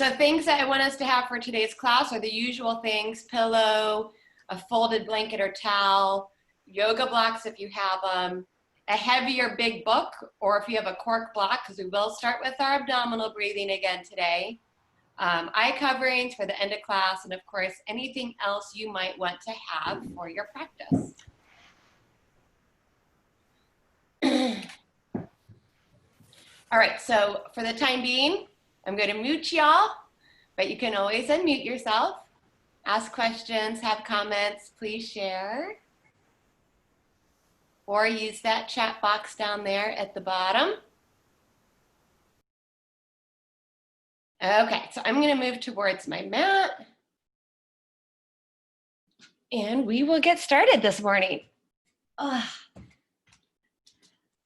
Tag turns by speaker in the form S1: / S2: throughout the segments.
S1: So things that I want us to have for today's class are the usual things: pillow, a folded blanket or towel, yoga blocks if you have them, a heavier big book, or if you have a cork block, because we will start with our abdominal breathing again today, eye coverings for the end of class, and of course, anything else you might want to have for your practice. All right, so for the time being, I'm going to mute y'all, but you can always unmute yourself. Ask questions, have comments, please share. Or use that chat box down there at the bottom. Okay, so I'm going to move towards my mat. And we will get started this morning.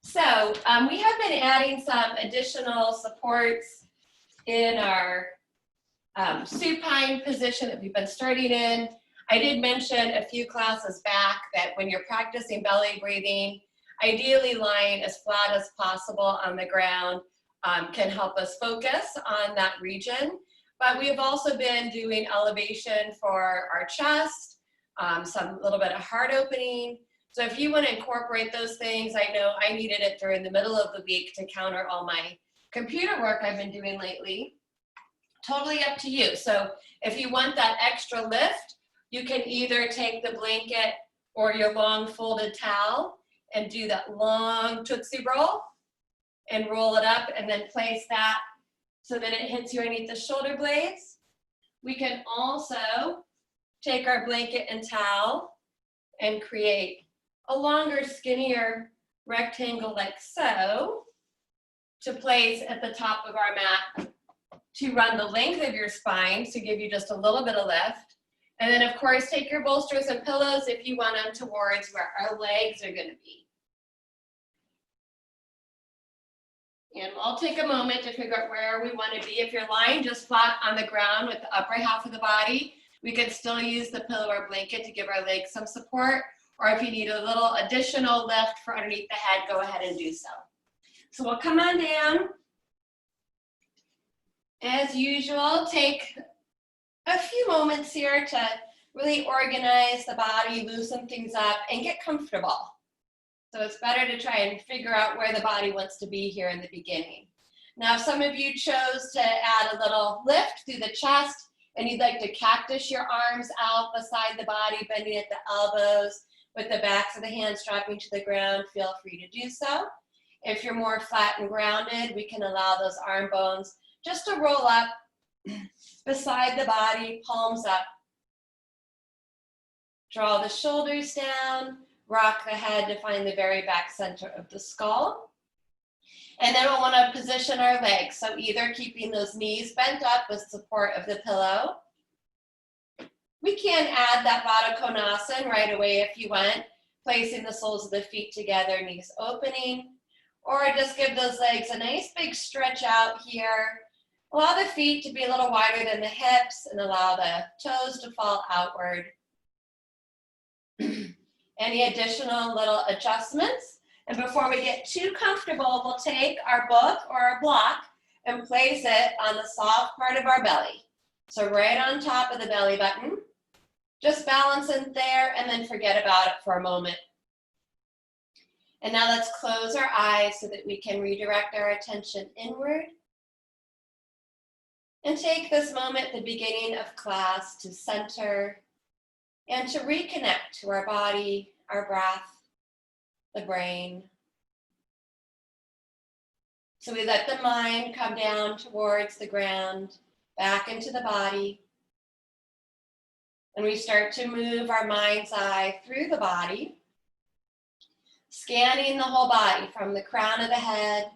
S1: So we have been adding some additional supports in our supine position that we've been starting in. I did mention a few classes back that when you're practicing belly breathing, ideally lying as flat as possible on the ground can help us focus on that region. But we have also been doing elevation for our chest, some little bit of heart opening. So if you want to incorporate those things, I know I needed it during the middle of the week to counter all my computer work I've been doing lately. Totally up to you. So if you want that extra lift, you can either take the blanket or your long folded towel and do that long Tootsie roll and roll it up and then place that so that it hits you underneath the shoulder blades. We can also take our blanket and towel and create a longer, skinnier rectangle like so to place at the top of our mat to run the length of your spine to give you just a little bit of lift. And then of course, take your bolsters and pillows if you want them towards where our legs are going to be. And I'll take a moment to figure out where we want to be. If you're lying just flat on the ground with the upper half of the body, we can still use the pillow or blanket to give our legs some support. Or if you need a little additional lift for underneath the head, go ahead and do so. So we'll come on down. As usual, take a few moments here to really organize the body, loosen things up, and get comfortable. So it's better to try and figure out where the body wants to be here in the beginning. Now, if some of you chose to add a little lift through the chest and you'd like to cactus your arms out beside the body, bending at the elbows with the backs of the hands dropping to the ground, feel free to do so. If you're more flat and grounded, we can allow those arm bones just to roll up beside the body, palms up. Draw the shoulders down, rock the head to find the very back center of the skull. And then we'll want to position our legs. So either keeping those knees bent up with support of the pillow. We can add that Baddha Konasana right away if you want, placing the soles of the feet together, knees opening. Or just give those legs a nice big stretch out here. Allow the feet to be a little wider than the hips and allow the toes to fall outward. Any additional little adjustments? And before we get too comfortable, we'll take our book or our block and place it on the soft part of our belly. So right on top of the belly button. Just balance in there and then forget about it for a moment. And now let's close our eyes so that we can redirect our attention inward. And take this moment at the beginning of class to center and to reconnect to our body, our breath, the brain. So we let the mind come down towards the ground, back into the body. And we start to move our mind's eye through the body, scanning the whole body from the crown of the head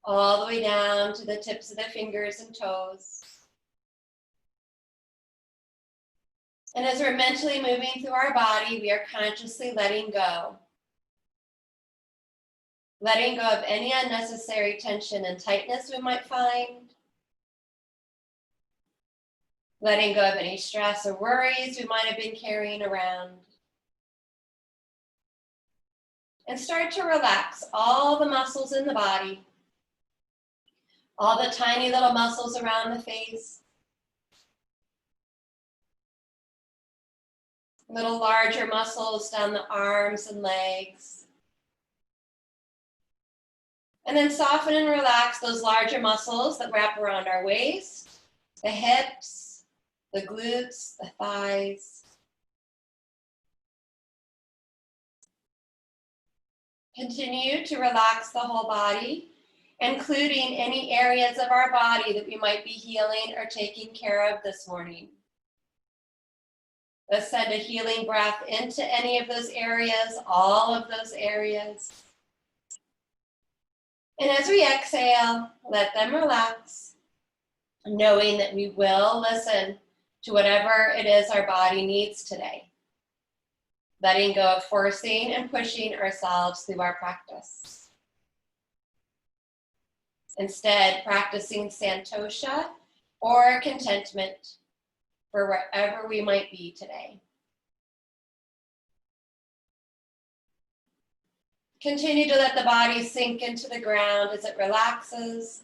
S1: all the way down to the tips of the fingers and toes. And as we're mentally moving through our body, we are consciously letting go. Letting go of any unnecessary tension and tightness we might find. Letting go of any stress or worries we might have been carrying around. And start to relax all the muscles in the body. All the tiny little muscles around the face. Little larger muscles down the arms and legs. And then soften and relax those larger muscles that wrap around our waist, the hips, the glutes, the thighs. Continue to relax the whole body, including any areas of our body that we might be healing or taking care of this morning. Let's send a healing breath into any of those areas, all of those areas. And as we exhale, let them relax, knowing that we will listen to whatever it is our body needs today. Letting go of forcing and pushing ourselves through our practice. Instead, practicing santosha or contentment for wherever we might be today. Continue to let the body sink into the ground as it relaxes,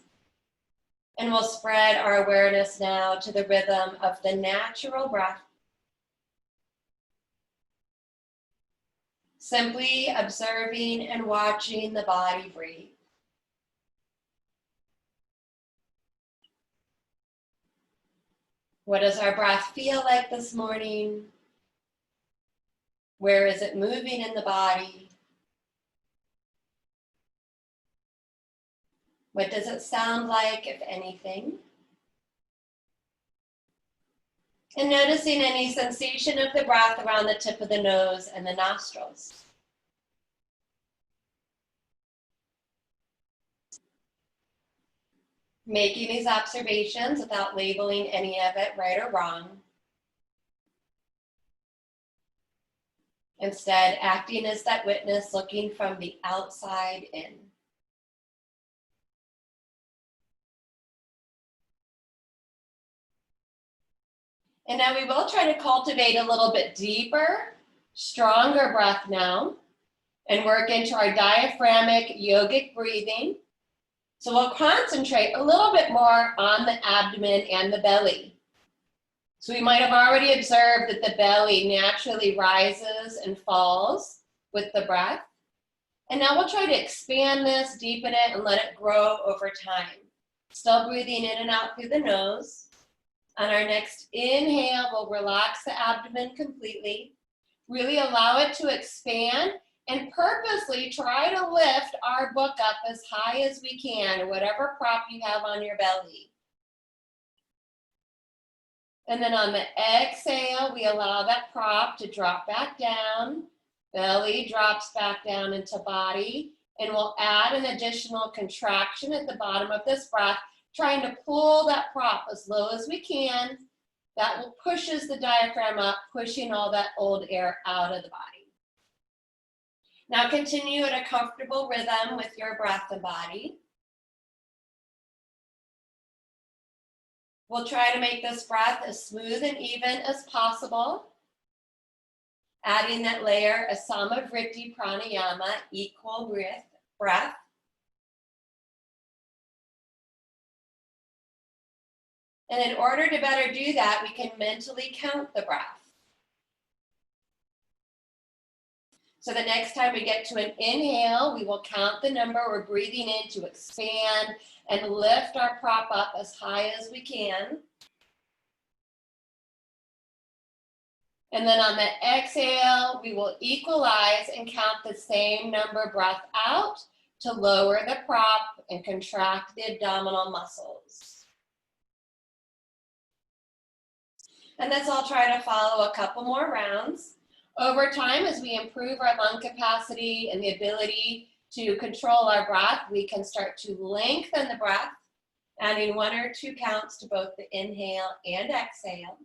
S1: and we'll spread our awareness now to the rhythm of the natural breath. Simply observing and watching the body breathe. What does our breath feel like this morning? Where is it moving in the body? What does it sound like, if anything? And noticing any sensation of the breath around the tip of the nose and the nostrils. Making these observations without labeling any of it right or wrong. Instead, acting as that witness looking from the outside in. And now we will try to cultivate a little bit deeper, stronger breath now, and work into our diaphragmic yogic breathing. So we'll concentrate a little bit more on the abdomen and the belly. So we might have already observed that the belly naturally rises and falls with the breath. And now we'll try to expand this, deepen it, and let it grow over time. Still breathing in and out through the nose. On our next inhale, we'll relax the abdomen completely. Really allow it to expand and purposely try to lift our book up as high as we can, or whatever prop you have on your belly. And then on the exhale, we allow that prop to drop back down. Belly drops back down into body. And we'll add an additional contraction at the bottom of this breath, trying to pull that prop as low as we can. That will pushes the diaphragm up, pushing all that old air out of the body. Now continue at a comfortable rhythm with your breath and body. We'll try to make this breath as smooth and even as possible. Adding that layer of Samavritti Pranayama, equal breath. And in order to better do that, we can mentally count the breath. So the next time we get to an inhale, we will count the number we're breathing in to expand and lift our prop up as high as we can. And then on the exhale, we will equalize and count the same number breath out to lower the prop and contract the abdominal muscles. And let's all try to follow a couple more rounds. Over time, as we improve our lung capacity and the ability to control our breath, we can start to lengthen the breath, adding 1 or 2 counts to both the inhale and exhale.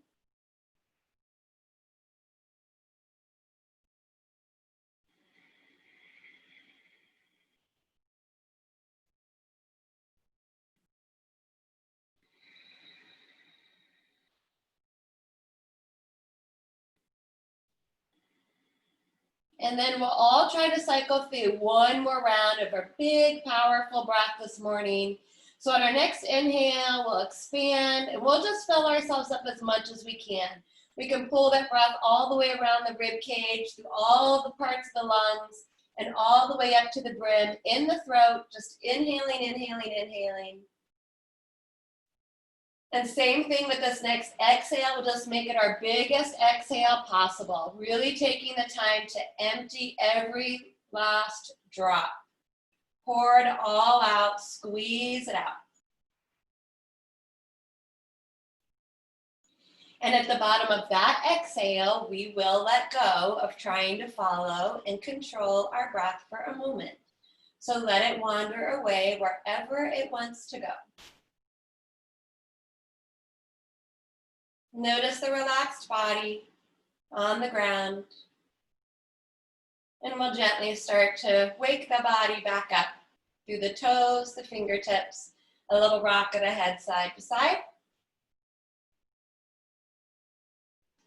S1: And then we'll all try to cycle through one more round of our big, powerful breath this morning. So on our next inhale, we'll expand and we'll just fill ourselves up as much as we can. We can pull that breath all the way around the rib cage, through all the parts of the lungs, and all the way up to the brim, in the throat, just inhaling, inhaling, inhaling. And same thing with this next exhale, we'll just make it our biggest exhale possible. Really taking the time to empty every last drop. Pour it all out, squeeze it out. And at the bottom of that exhale, we will let go of trying to follow and control our breath for a moment. So let it wander away wherever it wants to go. Notice the relaxed body on the ground. And we'll gently start to wake the body back up through the toes, the fingertips, a little rock of the head side to side.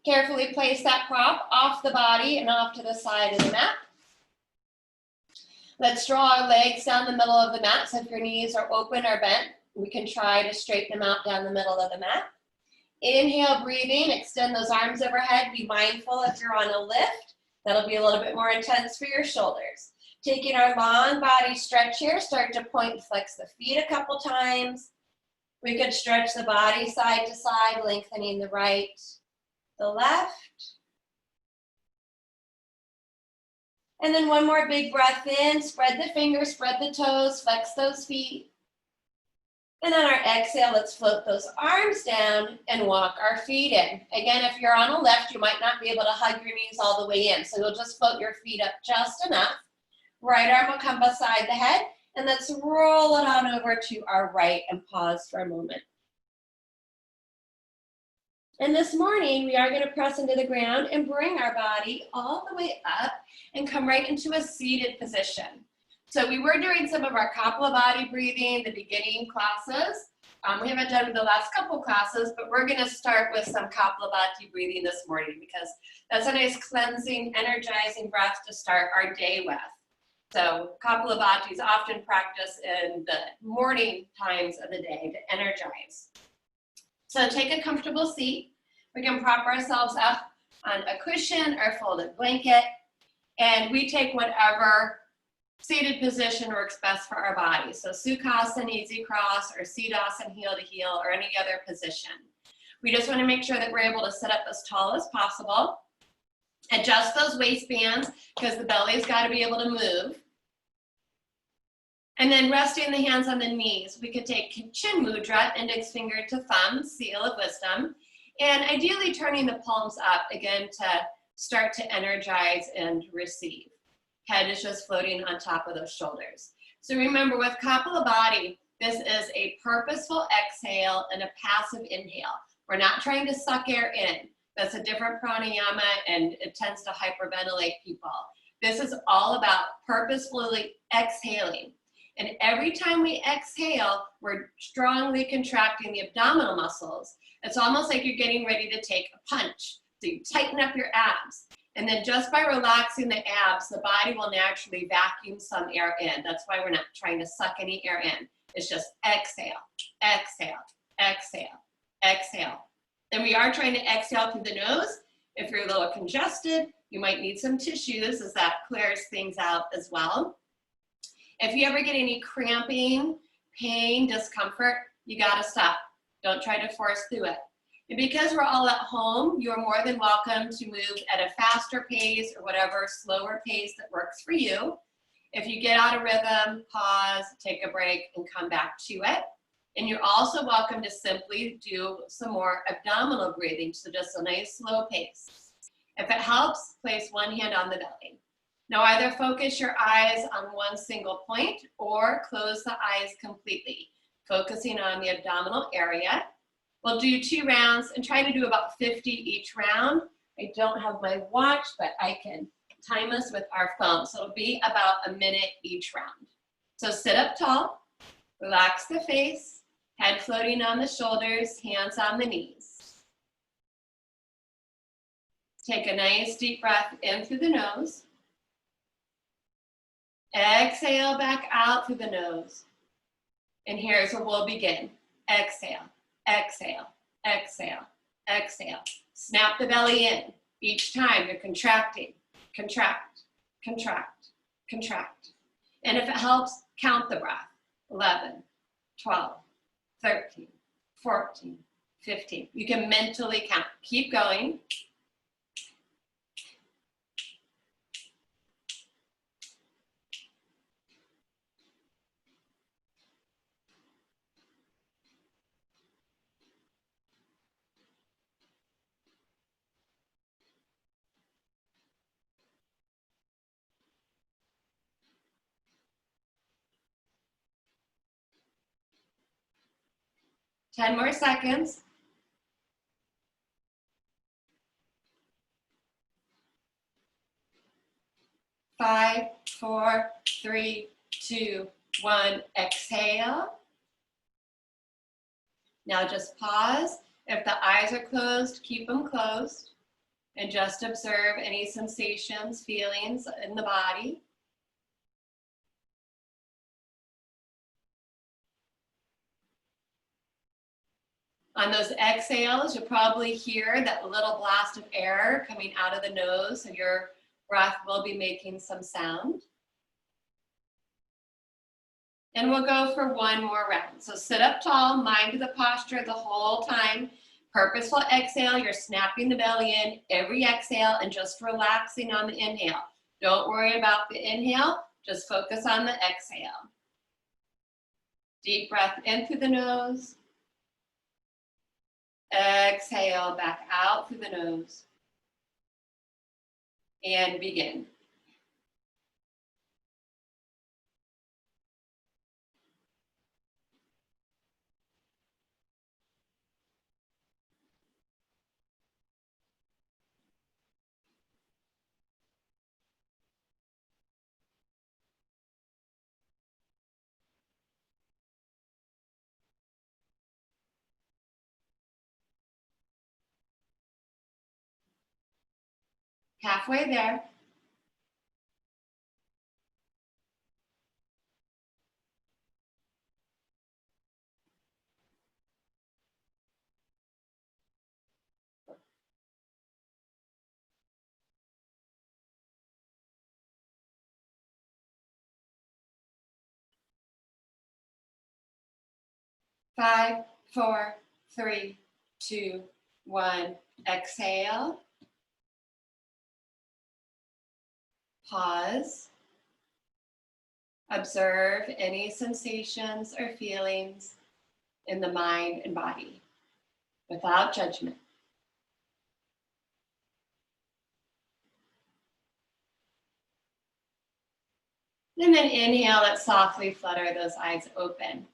S1: Carefully place that prop off the body and off to the side of the mat. Let's draw our legs down the middle of the mat. So if your knees are open or bent, we can try to straighten them out down the middle of the mat. Inhale, breathing, extend those arms overhead. Be mindful if you're on a lift, that'll be a little bit more intense for your shoulders. Taking our long body stretch here, start to point and flex the feet a couple times. We could stretch the body side to side, lengthening the right, the left. And then one more big breath in, spread the fingers, spread the toes, flex those feet. And on our exhale, let's float those arms down and walk our feet in. Again, if you're on a lift, you might not be able to hug your knees all the way in. So you'll just float your feet up just enough. Right arm will come beside the head. And let's roll it on over to our right and pause for a moment. And this morning, we are going to press into the ground and bring our body all the way up and come right into a seated position. So we were doing some of our Kapalabhati breathing, the beginning classes. We haven't done the last couple classes, but we're going to start with some Kapalabhati breathing this morning because that's a nice cleansing, energizing breath to start our day with. So Kapalabhati is often practiced in the morning times of the day to energize. So take a comfortable seat. We can prop ourselves up on a cushion or folded blanket, and we take whatever seated position works best for our body. So Sukhasana, easy cross, or Siddhasana, heel to heel, or any other position. We just want to make sure that we're able to sit up as tall as possible. Adjust those waistbands because the belly's got to be able to move. And then resting the hands on the knees, we could take chin mudra, index finger to thumb, seal of wisdom, and ideally turning the palms up again to start to energize and receive. Head is just floating on top of those shoulders. So remember, with Kapalabhati, this is a purposeful exhale and a passive inhale. We're not trying to suck air in. That's a different pranayama, and it tends to hyperventilate people. This is all about purposefully exhaling. And every time we exhale, we're strongly contracting the abdominal muscles. It's almost like you're getting ready to take a punch. So you tighten up your abs. And then just by relaxing the abs, the body will naturally vacuum some air in. That's why we're not trying to suck any air in. It's just exhale, exhale, exhale, exhale. And we are trying to exhale through the nose. If you're a little congested, you might need some tissues as that clears things out as well. If you ever get any cramping, pain, discomfort, you gotta stop. Don't try to force through it. And because we're all at home, you're more than welcome to move at a faster pace or whatever slower pace that works for you. If you get out of rhythm, pause, take a break, and come back to it. And you're also welcome to simply do some more abdominal breathing, so just a nice slow pace. If it helps, place one hand on the belly. Now either focus your eyes on one single point or close the eyes completely, focusing on the abdominal area. We'll do 2 rounds and try to do about 50 each round. I don't have my watch, but I can time us with our phone. So it'll be about a minute each round. So sit up tall, relax the face, head floating on the shoulders, hands on the knees. Take a nice deep breath in through the nose. Exhale back out through the nose. And here's where we'll begin. Exhale, exhale, exhale, exhale. Snap the belly in. Each time you're contracting, contract, contract, contract. And if it helps, count the breath. 11, 12, 13, 14, 15. You can mentally count. Keep going. Ten more seconds. 5, 4, 3, 2, 1. Exhale. Now just pause. If the eyes are closed, keep them closed. And just observe any sensations, feelings in the body. On those exhales, you'll probably hear that little blast of air coming out of the nose, so your breath will be making some sound. And we'll go for one more round. So sit up tall, mind the posture the whole time. Purposeful exhale, you're snapping the belly in every exhale and just relaxing on the inhale. Don't worry about the inhale, just focus on the exhale. Deep breath in through the nose. Exhale back out through the nose. And begin. Halfway there. Five, 4, 3, 2, 1. Exhale. Pause. Observe any sensations or feelings in the mind and body without judgment. And then inhale, let's softly flutter those eyes open.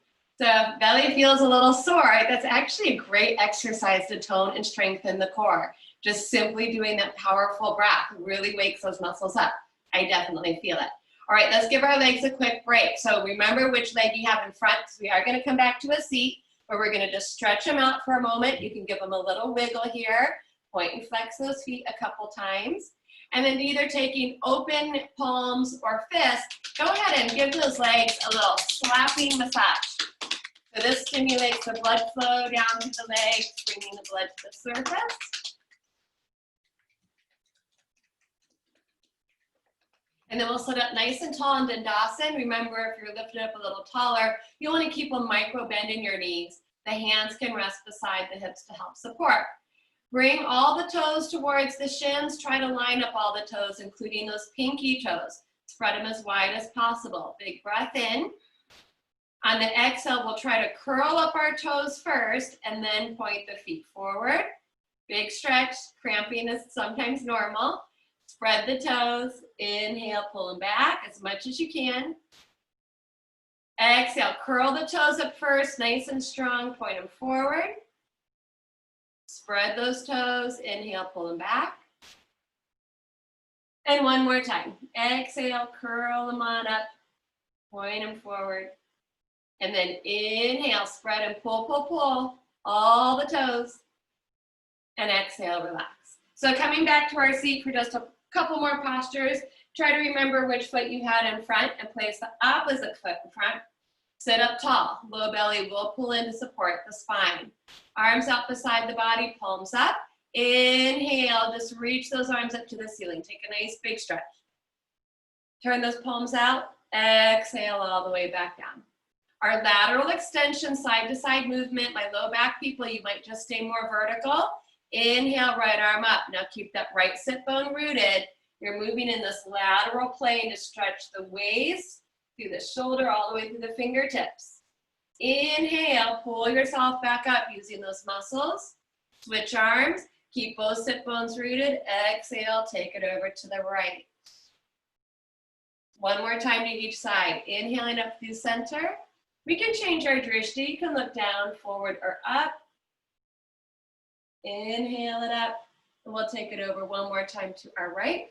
S1: So if belly feels a little sore, that's actually a great exercise to tone and strengthen the core. Just simply doing that powerful breath really wakes those muscles up. I definitely feel it. All right, let's give our legs a quick break. So remember which leg you have in front, because we are gonna come back to a seat, but we're gonna just stretch them out for a moment. You can give them a little wiggle here, point and flex those feet a couple times. And then either taking open palms or fists, go ahead and give those legs a little slapping massage. So this stimulates the blood flow down to the legs, bringing the blood to the surface. And then we'll sit up nice and tall in Dandasana. Remember, if you're lifted up a little taller, you want to keep a micro bend in your knees. The hands can rest beside the hips to help support. Bring all the toes towards the shins. Try to line up all the toes, including those pinky toes. Spread them as wide as possible. Big breath in. On the exhale, we'll try to curl up our toes first and then point the feet forward. Big stretch. Cramping is sometimes normal. Spread the toes. Inhale, pull them back as much as you can. Exhale, curl the toes up first, nice and strong. Point them forward. Spread those toes. Inhale, pull them back. And one more time. Exhale, curl them on up. Point them forward. And then inhale, spread and pull, pull, pull. All the toes. And exhale, relax. So coming back to our seat for just a couple more postures. Try to remember which foot you had in front and place the opposite foot in front. Sit up tall. Low belly will pull in to support the spine. Arms out beside the body, palms up. Inhale, just reach those arms up to the ceiling. Take a nice big stretch. Turn those palms out. Exhale all the way back down. Our lateral extension, side to side movement. My low back people, you might just stay more vertical. Inhale, right arm up. Now keep that right sit bone rooted. You're moving in this lateral plane to stretch the waist, through the shoulder, all the way through the fingertips. Inhale, pull yourself back up using those muscles. Switch arms, keep both sit bones rooted. Exhale, take it over to the right. One more time to each side. Inhaling up through center. We can change our drishti. You can look down, forward, or up. Inhale it up, and we'll take it over one more time to our right.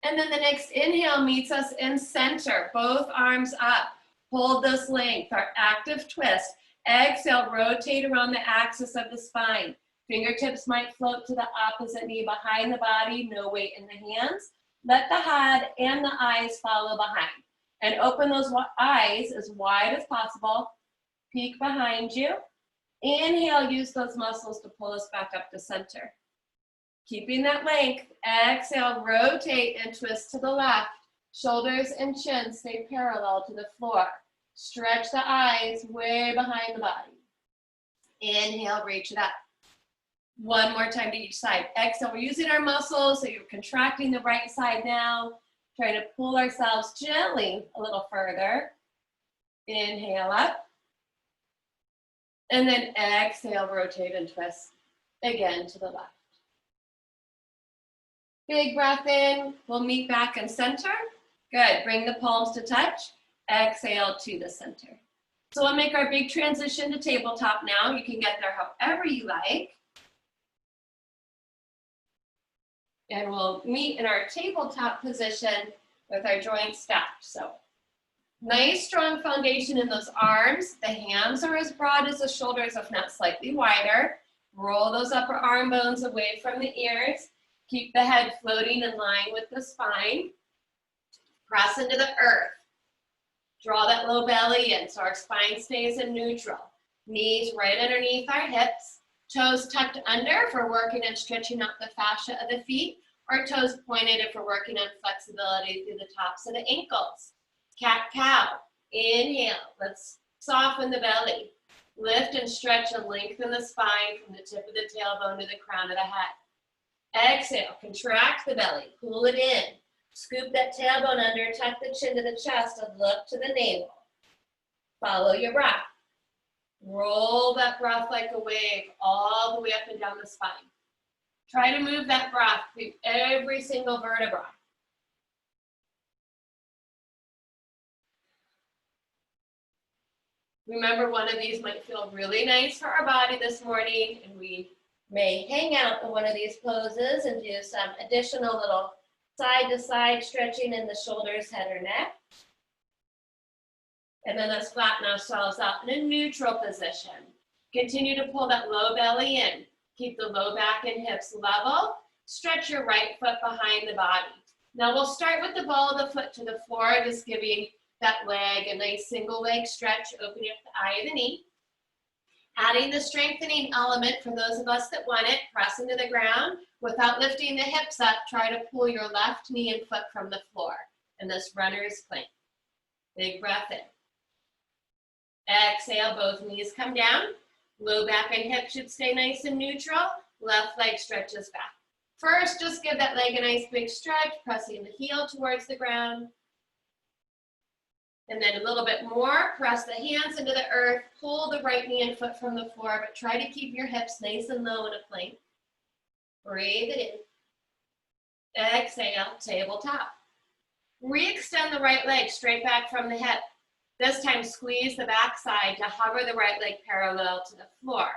S1: And then the next inhale meets us in center, both arms up. Hold this length, our active twist. Exhale, rotate around the axis of the spine. Fingertips might float to the opposite knee behind the body, no weight in the hands. Let the head and the eyes follow behind. And open those eyes as wide as possible. Peek behind you. Inhale, use those muscles to pull us back up to center. Keeping that length, exhale, rotate and twist to the left. Shoulders and chin stay parallel to the floor. Stretch the eyes way behind the body. Inhale, reach it up. One more time to each side. Exhale, we're using our muscles, so you're contracting the right side now. Trying to pull ourselves gently a little further. Inhale up. And then exhale, rotate and twist again to the left. Big breath in. We'll meet back in center. Good. Bring the palms to touch. Exhale to the center. So we'll make our big transition to tabletop now. You can get there however you like. And we'll meet in our tabletop position with our joints stacked. So nice strong foundation in those arms. The hands are as broad as the shoulders, if not slightly wider. Roll those upper arm bones away from the ears. Keep the head floating in line with the spine. Press into the earth. Draw that low belly in so our spine stays in neutral. Knees right underneath our hips. Toes tucked under if we're working on stretching out the fascia of the feet, or toes pointed if we're working on flexibility through the tops of the ankles. Cat-cow. Inhale. Let's soften the belly. Lift and stretch and lengthen the spine from the tip of the tailbone to the crown of the head. Exhale. Contract the belly. Pull it in. Scoop that tailbone under, tuck the chin to the chest, and look to the navel. Follow your breath. Roll that breath like a wave all the way up and down the spine. Try to move that breath through every single vertebra. Remember, one of these might feel really nice for our body this morning, and we may hang out in one of these poses and do some additional little side-to-side stretching in the shoulders, head, or neck. And then let's flatten ourselves out in a neutral position. Continue to pull that low belly in. Keep the low back and hips level. Stretch your right foot behind the body. Now we'll start with the ball of the foot to the floor, just giving that leg a nice single leg stretch, opening up the eye of the knee. Adding the strengthening element for those of us that want it, press into the ground. Without lifting the hips up, try to pull your left knee and foot from the floor in this runner's plank. Big breath in. Exhale, both knees come down. Low back and hip should stay nice and neutral. Left leg stretches back. First, just give that leg a nice big stretch, pressing the heel towards the ground. And then a little bit more, press the hands into the earth, pull the right knee and foot from the floor, but try to keep your hips nice and low in a plank. Breathe it in. Exhale, tabletop. Re-extend the right leg straight back from the hip. This time, squeeze the back side to hover the right leg parallel to the floor.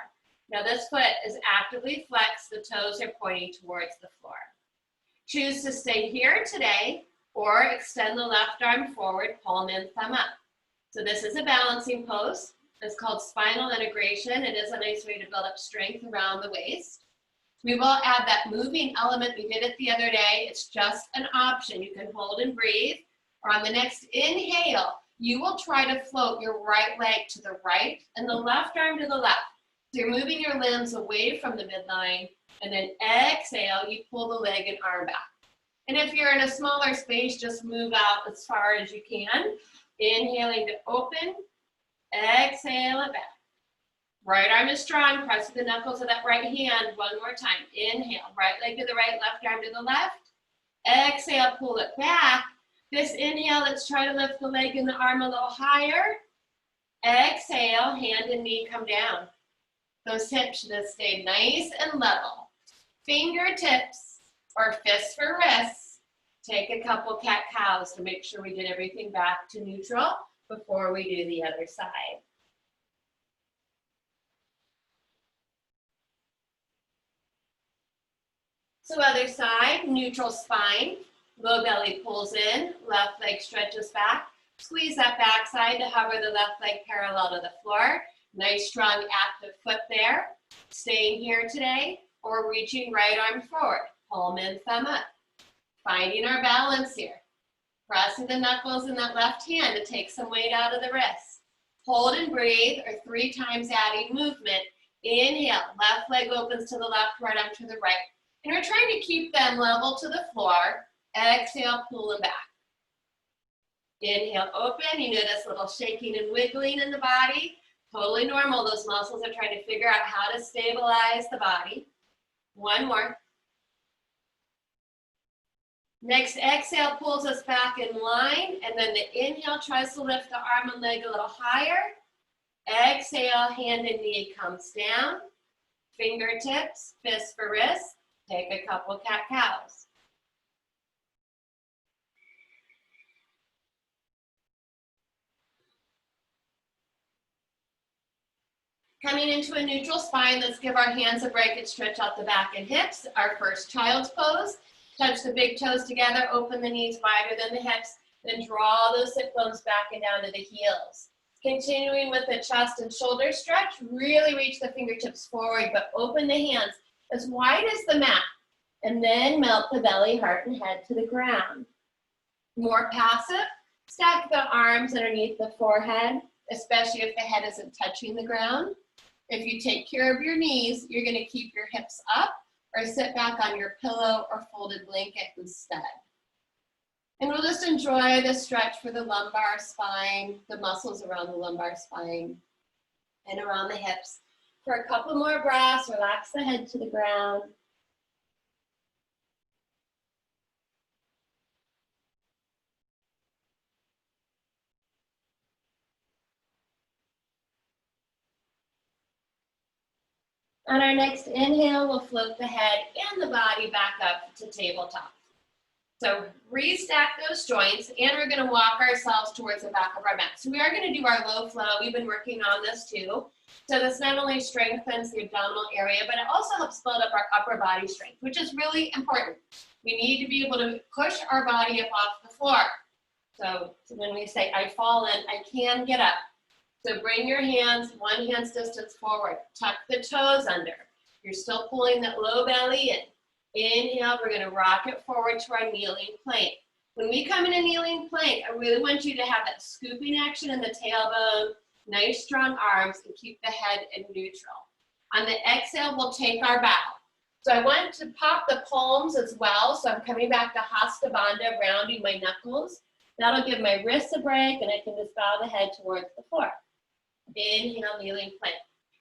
S1: Now this foot is actively flexed, the toes are pointing towards the floor. Choose to stay here today, or extend the left arm forward, palm in, thumb up. So this is a balancing pose. It's called spinal integration. It is a nice way to build up strength around the waist. We will add that moving element we did it the other day. It's just an option. You can hold and breathe. or on the next inhale, you will try to float your right leg to the right and the left arm to the left. So you're moving your limbs away from the midline, and then exhale, you pull the leg and arm back. And if you're in a smaller space, just move out as far as you can. Inhaling to open, exhale it back. Right arm is strong, press the knuckles of that right hand one more time. Inhale, right leg to the right, left arm to the left. Exhale, pull it back. This inhale, let's try to lift the leg and the arm a little higher. Exhale, hand and knee come down. Those hips should stay nice and level. Fingertips or fists for wrists. Take a couple cat-cows to make sure we get everything back to neutral before we do the other side. So other side, neutral spine, low belly pulls in, left leg stretches back. Squeeze that backside to hover the left leg parallel to the floor. Nice, strong, active foot there. Staying here today or reaching right arm forward, palm in, thumb up. Finding our balance here. Pressing the knuckles in that left hand to take some weight out of the wrist. Hold and breathe, or 3 times adding movement. Inhale, left leg opens to the left, right arm to the right. And we're trying to keep them level to the floor. Exhale, pull them back. Inhale, open. You notice a little shaking and wiggling in the body. Totally normal. Those muscles are trying to figure out how to stabilize the body. One more. Next exhale pulls us back in line, and then the inhale tries to lift the arm and leg a little higher. Exhale, hand and knee comes down. Fingertips, fists for wrists. Take a couple cat-cows. Coming into a neutral spine, let's give our hands a break and stretch out the back and hips. Our first child's pose. Touch the big toes together, open the knees wider than the hips, then draw those hip bones back and down to the heels. Continuing with the chest and shoulder stretch, really reach the fingertips forward, but open the hands as wide as the mat, and then melt the belly, heart, and head to the ground. More passive, stack the arms underneath the forehead, especially if the head isn't touching the ground. If you take care of your knees, you're going to keep your hips up or sit back on your pillow or folded blanket instead. And we'll just enjoy the stretch for the lumbar spine, the muscles around the lumbar spine and around the hips. For a couple more breaths, relax the head to the ground. On our next inhale, we'll float the head and the body back up to tabletop. So restack those joints, and we're going to walk ourselves towards the back of our mat. So we are going to do our low flow. We've been working on this too. So this not only strengthens the abdominal area, but it also helps build up our upper body strength, which is really important. We need to be able to push our body up off the floor. So when we say I've fallen, I can get up. So bring your hands 1 hand's distance forward. Tuck the toes under. You're still pulling that low belly in. Inhale, we're going to rock it forward to our kneeling plank. When we come in a kneeling plank, I really want you to have that scooping action in the tailbone, nice strong arms, and keep the head in neutral. On the exhale, we'll take our bow. So I want to pop the palms as well. So I'm coming back to Hatha Bandha, rounding my knuckles. That'll give my wrists a break, and I can just bow the head towards the floor. Inhale, kneeling plank.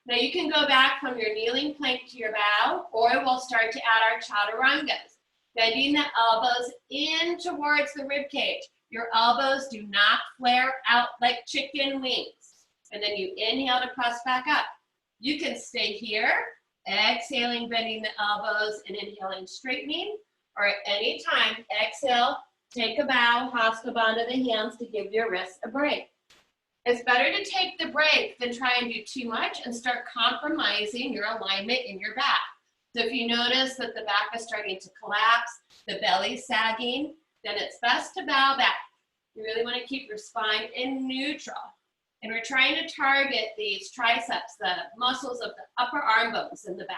S1: Now you can go back from your kneeling plank to your bow, or we'll start to add our chaturangas. Bending the elbows in towards the rib cage. Your elbows do not flare out like chicken wings. And then you inhale to press back up. You can stay here, exhaling, bending the elbows, and inhaling, straightening. Or at any time, exhale, take a bow, Hatha Bandha the hands to give your wrists a break. It's better to take the break than try and do too much and start compromising your alignment in your back. So if you notice that the back is starting to collapse, the belly's sagging, then it's best to bow back. You really want to keep your spine in neutral. And we're trying to target these triceps, the muscles of the upper arm bones in the back.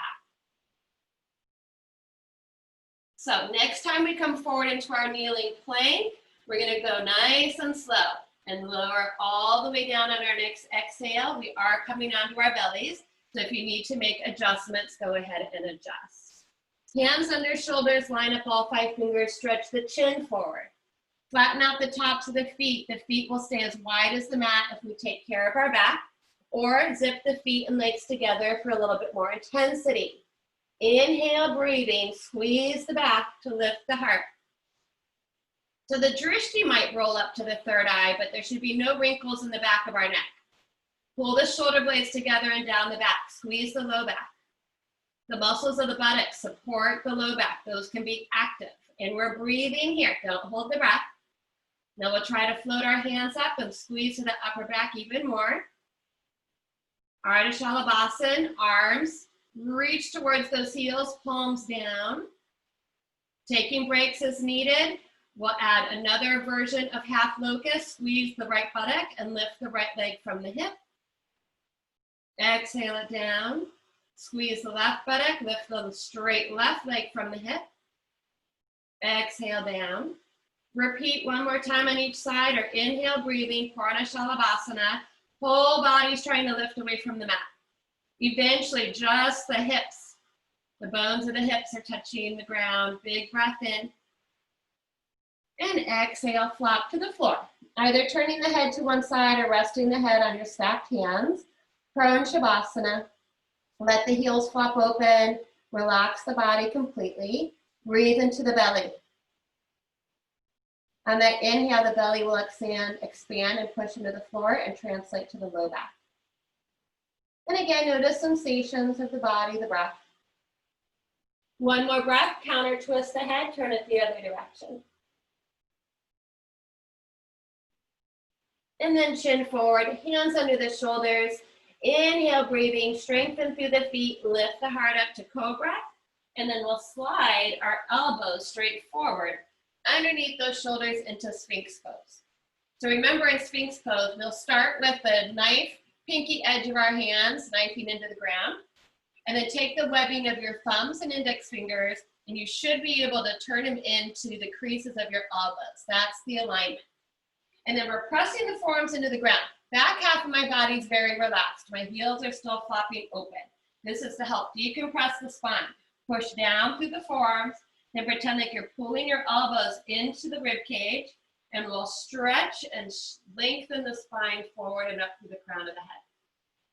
S1: So next time we come forward into our kneeling plank, We're gonna go nice and slow and lower all the way down on our next exhale. We are coming onto our bellies. So if you need to make adjustments, go ahead and adjust. Hands under shoulders, line up all 5 fingers, stretch the chin forward. Flatten out the tops of the feet. The feet will stay as wide as the mat if we take care of our back, or zip the feet and legs together for a little bit more intensity. Inhale, breathing, squeeze the back to lift the heart. So the drishti might roll up to the third eye, but there should be no wrinkles in the back of our neck. Pull the shoulder blades together and down the back. Squeeze the low back. The muscles of the buttocks support the low back. Those can be active. And we're breathing here. Don't hold the breath. Now we'll try to float our hands up and squeeze to the upper back even more. Ardha Shalabhasana, arms reach towards those heels, palms down. Taking breaks as needed. We'll add another version of half locust. Squeeze the right buttock and lift the right leg from the hip. Exhale it down. Squeeze the left buttock, lift the straight left leg from the hip. Exhale down. Repeat one more time on each side, or inhale, breathing, Ardha Shalabhasana. Whole body's trying to lift away from the mat. Eventually, just the hips, the bones of the hips are touching the ground. Big breath in. And exhale, flop to the floor. Either turning the head to one side or resting the head on your stacked hands. Prone Shavasana. Let the heels flop open. Relax the body completely. Breathe into the belly. On that inhale, the belly will expand and push into the floor and translate to the low back. And again, notice sensations of the body, the breath. One more breath, counter twist the head, turn it the other direction. And then chin forward, hands under the shoulders. Inhale, breathing, strengthen through the feet, lift the heart up to cobra. And then we'll slide our elbows straight forward underneath those shoulders into Sphinx pose. So remember, in Sphinx pose, we'll start with the knife, pinky edge of our hands, knifing into the ground, and then take the webbing of your thumbs and index fingers, and you should be able to turn them into the creases of your elbows. That's the alignment. And then we're pressing the forearms into the ground. Back half of my body is very relaxed. My heels are still flopping open. This is to help decompress the spine. Push down through the forearms, then pretend like you're pulling your elbows into the rib cage, and we'll stretch and lengthen the spine forward and up through the crown of the head.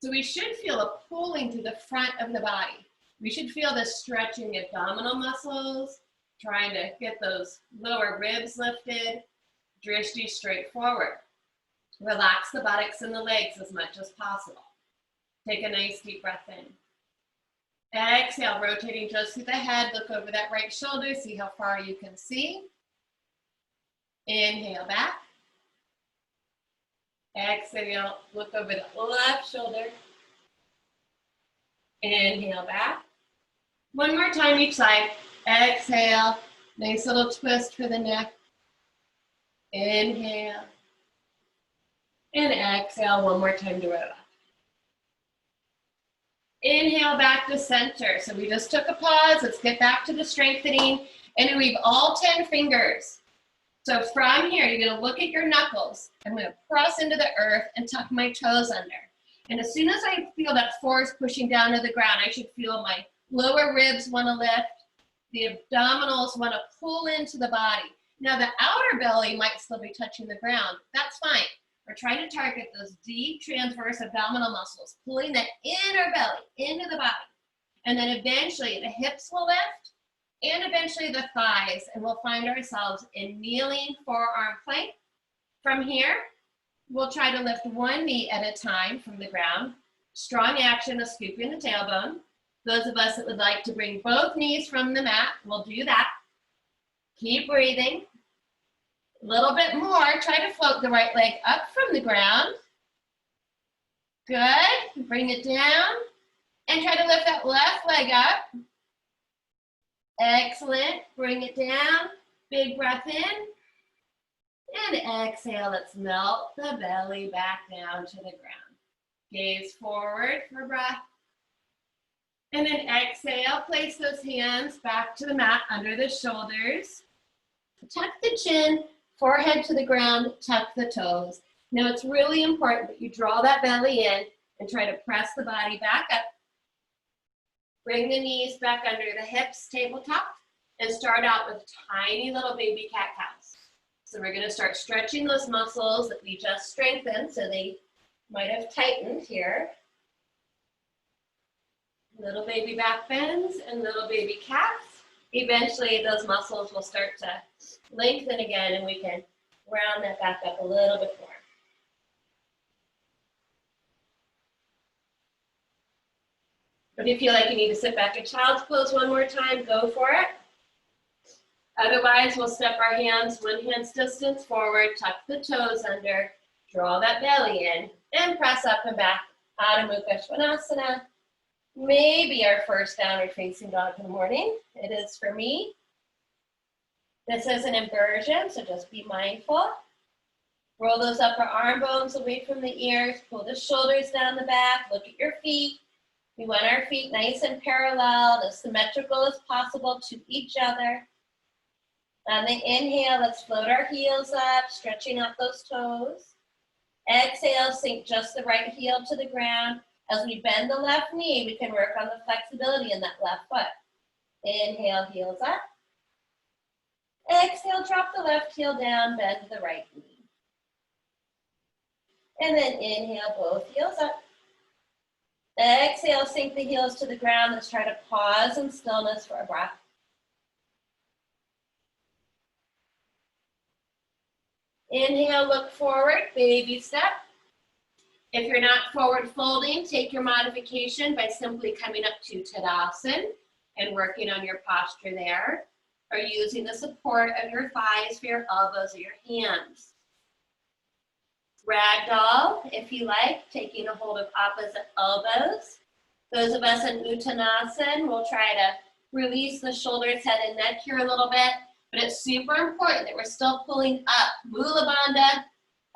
S1: So we should feel a pulling through the front of the body. We should feel this stretching abdominal muscles, trying to get those lower ribs lifted, drishti straight forward. Relax the buttocks and the legs as much as possible. Take a nice deep breath in. Exhale, rotating just through the head. Look over that right shoulder, see how far you can see. Inhale back. Exhale, look over the left shoulder. Inhale back. One more time each side. Exhale, nice little twist for the neck. Inhale. And exhale, one more time to roll up. Inhale back to center. So we just took a pause. Let's get back to the strengthening. And we've all 10 fingers. So from here, you're gonna look at your knuckles. I'm gonna press into the earth and tuck my toes under. And as soon as I feel that force pushing down to the ground, I should feel my lower ribs wanna lift. The abdominals wanna pull into the body. Now the outer belly might still be touching the ground. That's fine. We're trying to target those deep transverse abdominal muscles, pulling the inner belly into the body. And then eventually the hips will lift and eventually the thighs, and we'll find ourselves in kneeling forearm plank. From here, we'll try to lift one knee at a time from the ground. Strong action of scooping the tailbone. Those of us that would like to bring both knees from the mat, we'll do that. Keep breathing. A little bit more, try to float the right leg up from the ground. Good, bring it down. And try to lift that left leg up. Excellent, bring it down. Big breath in. And exhale, let's melt the belly back down to the ground. Gaze forward for breath. And then exhale, place those hands back to the mat under the shoulders. Tuck the chin. Forehead to the ground, tuck the toes. Now it's really important that you draw that belly in and try to press the body back up. Bring the knees back under the hips, tabletop, and start out with tiny little baby cat-cows. So we're gonna start stretching those muscles that we just strengthened, so they might have tightened here. Little baby back bends and little baby cats. Eventually those muscles will start to lengthen again and we can round that back up a little bit more. If you feel like you need to sit back in child's pose one more time, go for it. Otherwise, we'll step our hands 1 hand's distance forward, tuck the toes under, draw that belly in, and press up and back. Adho Mukha Svanasana. Maybe our first downward facing dog in the morning. It is for me. This is an inversion, so just be mindful. Roll those upper arm bones away from the ears, pull the shoulders down the back, look at your feet. We want our feet nice and parallel, as symmetrical as possible to each other. On the inhale, let's float our heels up, stretching out those toes. Exhale, sink just the right heel to the ground. As we bend the left knee, we can work on the flexibility in that left foot. Inhale, heels up. Exhale, drop the left heel down, bend the right knee. And then inhale, both heels up. Exhale, sink the heels to the ground. Let's try to pause in stillness for a breath. Inhale, look forward, baby step. If you're not forward folding, take your modification by simply coming up to Tadasana and working on your posture there, or using the support of your thighs for your elbows or your hands. Ragdoll, if you like, taking a hold of opposite elbows. Those of us in Uttanasana will try to release the shoulders, head, and neck here a little bit, but it's super important that we're still pulling up. Mula Bandha,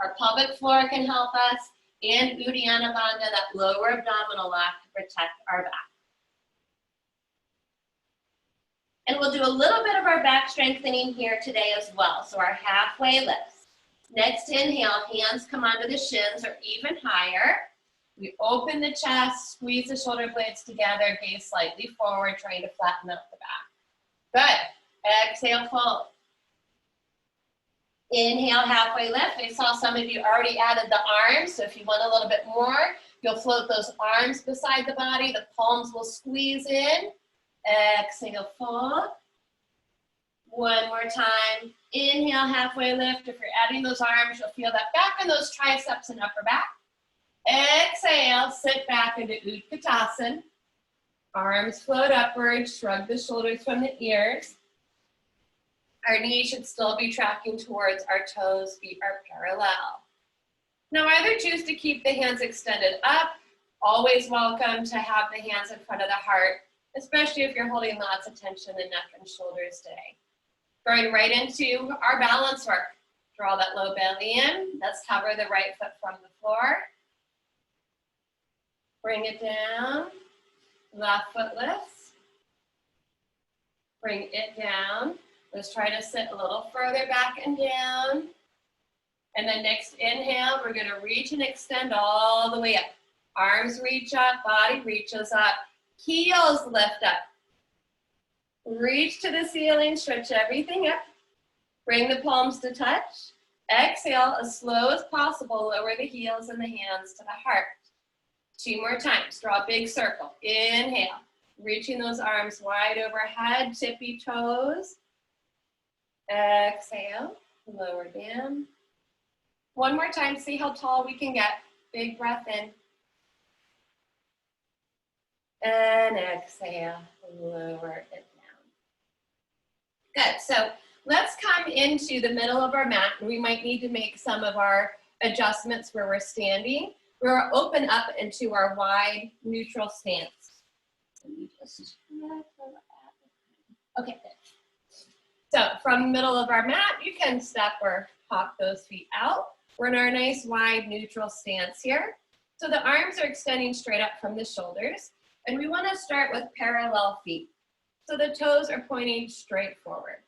S1: our pelvic floor can help us, and Uddiyana Bandha, that lower abdominal lock to protect our back. And we'll do a little bit of our back strengthening here today as well. So our halfway lifts. Next inhale, hands come onto the shins or even higher. We open the chest, squeeze the shoulder blades together, gaze slightly forward, trying to flatten out the back. Good. Exhale, fold. Inhale, halfway lift. I saw some of you already added the arms, so if you want a little bit more, you'll float those arms beside the body. The palms will squeeze in. Exhale, fold. One more time. Inhale, halfway lift. If you're adding those arms, you'll feel that back in those triceps and upper back. Exhale, sit back into Utkatasana. Arms float upward, shrug the shoulders from the ears. Our knees should still be tracking towards our toes, feet are parallel. Now either choose to keep the hands extended up. Always welcome to have the hands in front of the heart, especially if you're holding lots of tension in neck and shoulders today. Going right into our balance work. Draw that low belly in. Let's cover the right foot from the floor. Bring it down. Left foot lifts. Bring it down. Let's try to sit a little further back and down. And then next inhale, we're going to reach and extend all the way up. Arms reach up, body reaches up, heels lift up. Reach to the ceiling, stretch everything up. Bring the palms to touch. Exhale, as slow as possible, lower the heels and the hands to the heart. 2 more times, draw a big circle. Inhale, reaching those arms wide overhead, tippy toes. Exhale, lower down. 1 more time, see how tall we can get. Big breath in. And exhale, lower it down. Good, so let's come into the middle of our mat. We might need to make some of our adjustments where we're standing. We're open up into our wide neutral stance. Okay, good. So from the middle of our mat, you can step or hop those feet out. We're in our nice wide neutral stance here. So the arms are extending straight up from the shoulders. And we want to start with parallel feet. So the toes are pointing straight forward.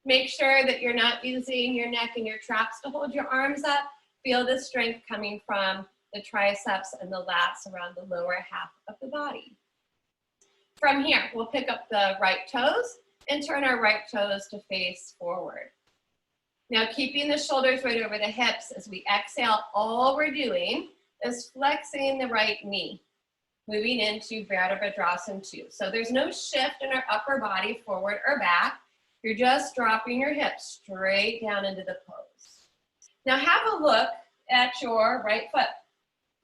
S1: Make sure that you're not using your neck and your traps to hold your arms up. Feel the strength coming from the triceps and the lats around the lower half of the body. From here, we'll pick up the right toes and turn our right toes to face forward. Now, keeping the shoulders right over the hips as we exhale, all we're doing is flexing the right knee, moving into Virabhadrasana 2. So there's no shift in our upper body, forward or back. You're just dropping your hips straight down into the pose. Now have a look at your right foot.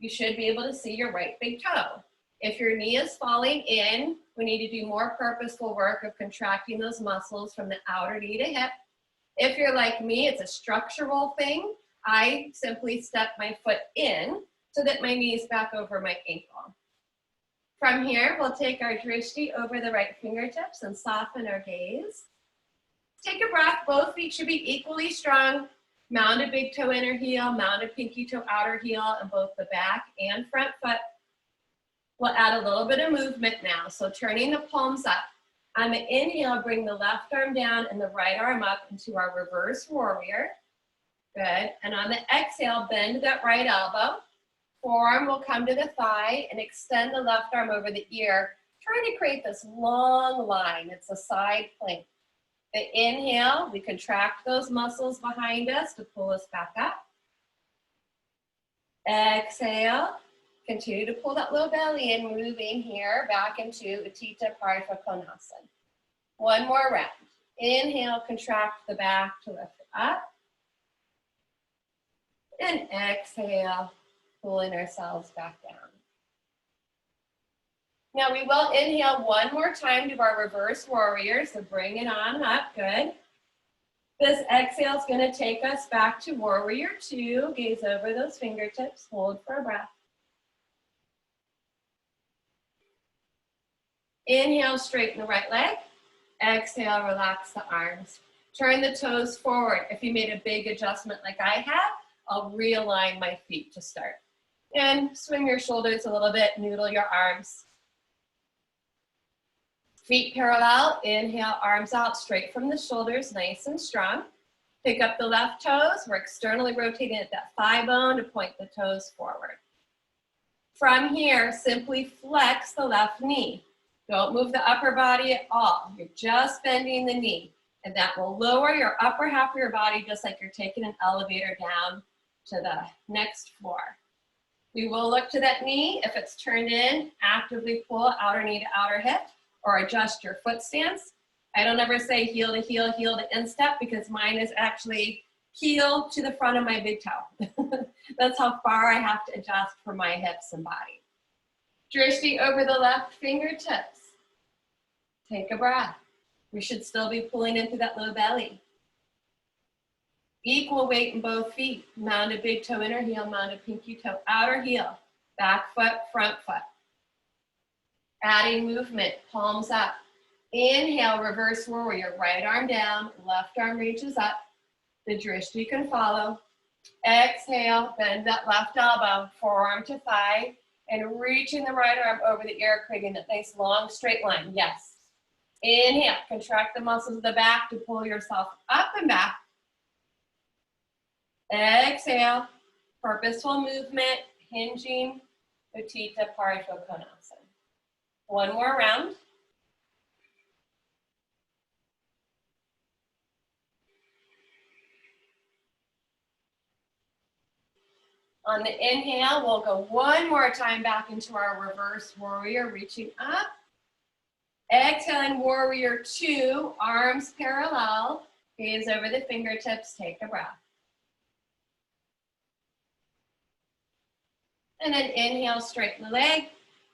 S1: You should be able to see your right big toe. If your knee is falling in, we need to do more purposeful work of contracting those muscles from the outer knee to hip. If you're like me, it's a structural thing. I simply step my foot in so that my knee is back over my ankle. From here, we'll take our drishti over the right fingertips and soften our gaze. Take a breath. Both feet should be equally strong. Mount a big toe inner heel, mount a pinky toe outer heel on both the back and front foot. We'll add a little bit of movement now. So turning the palms up. On the inhale, bring the left arm down and the right arm up into our reverse warrior. Good. And on the exhale, bend that right elbow. Forearm will come to the thigh and extend the left arm over the ear, trying to create this long line. It's a side plank. The inhale, we contract those muscles behind us to pull us back up. Exhale, continue to pull that low belly in, moving here back into Utthita Partha Konasana. One more round. Inhale, contract the back to lift up. And exhale, pulling ourselves back down. Now we will inhale one more time to our reverse warrior, so bring it on up, good. This exhale is going to take us back to warrior 2. Gaze over those fingertips, hold for a breath. Inhale, straighten the right leg. Exhale, relax the arms. Turn the toes forward. If you made a big adjustment like I have, I'll realign my feet to start. And swing your shoulders a little bit, noodle your arms. Feet parallel, inhale, arms out straight from the shoulders, nice and strong. Pick up the left toes, we're externally rotating at that thigh bone to point the toes forward. From here, simply flex the left knee. Don't move the upper body at all. You're just bending the knee, and that will lower your upper half of your body just like you're taking an elevator down to the next floor. We will look to that knee. If it's turned in, actively pull outer knee to outer hip, or adjust your foot stance. I don't ever say heel to heel, heel to instep, because mine is actually heel to the front of my big toe. That's how far I have to adjust for my hips and body. Drishti over the left fingertips. Take a breath. We should still be pulling into that low belly. Equal weight in both feet. Mount a big toe inner heel, mount a pinky toe outer heel. Back foot, front foot. Adding movement, palms up. Inhale, reverse warrior, right arm down, left arm reaches up. The drishti can follow. Exhale, bend that left elbow, forearm to thigh, and reaching the right arm over the ear, creating that nice long straight line. Yes. Inhale, contract the muscles of the back to pull yourself up and back. Exhale, purposeful movement, hinging, Utthita Partha Konasana. One more round. On the inhale, we'll go one more time back into our reverse warrior, reaching up. Exhaling, warrior 2, arms parallel, gaze over the fingertips, take a breath. And then inhale, straighten the leg.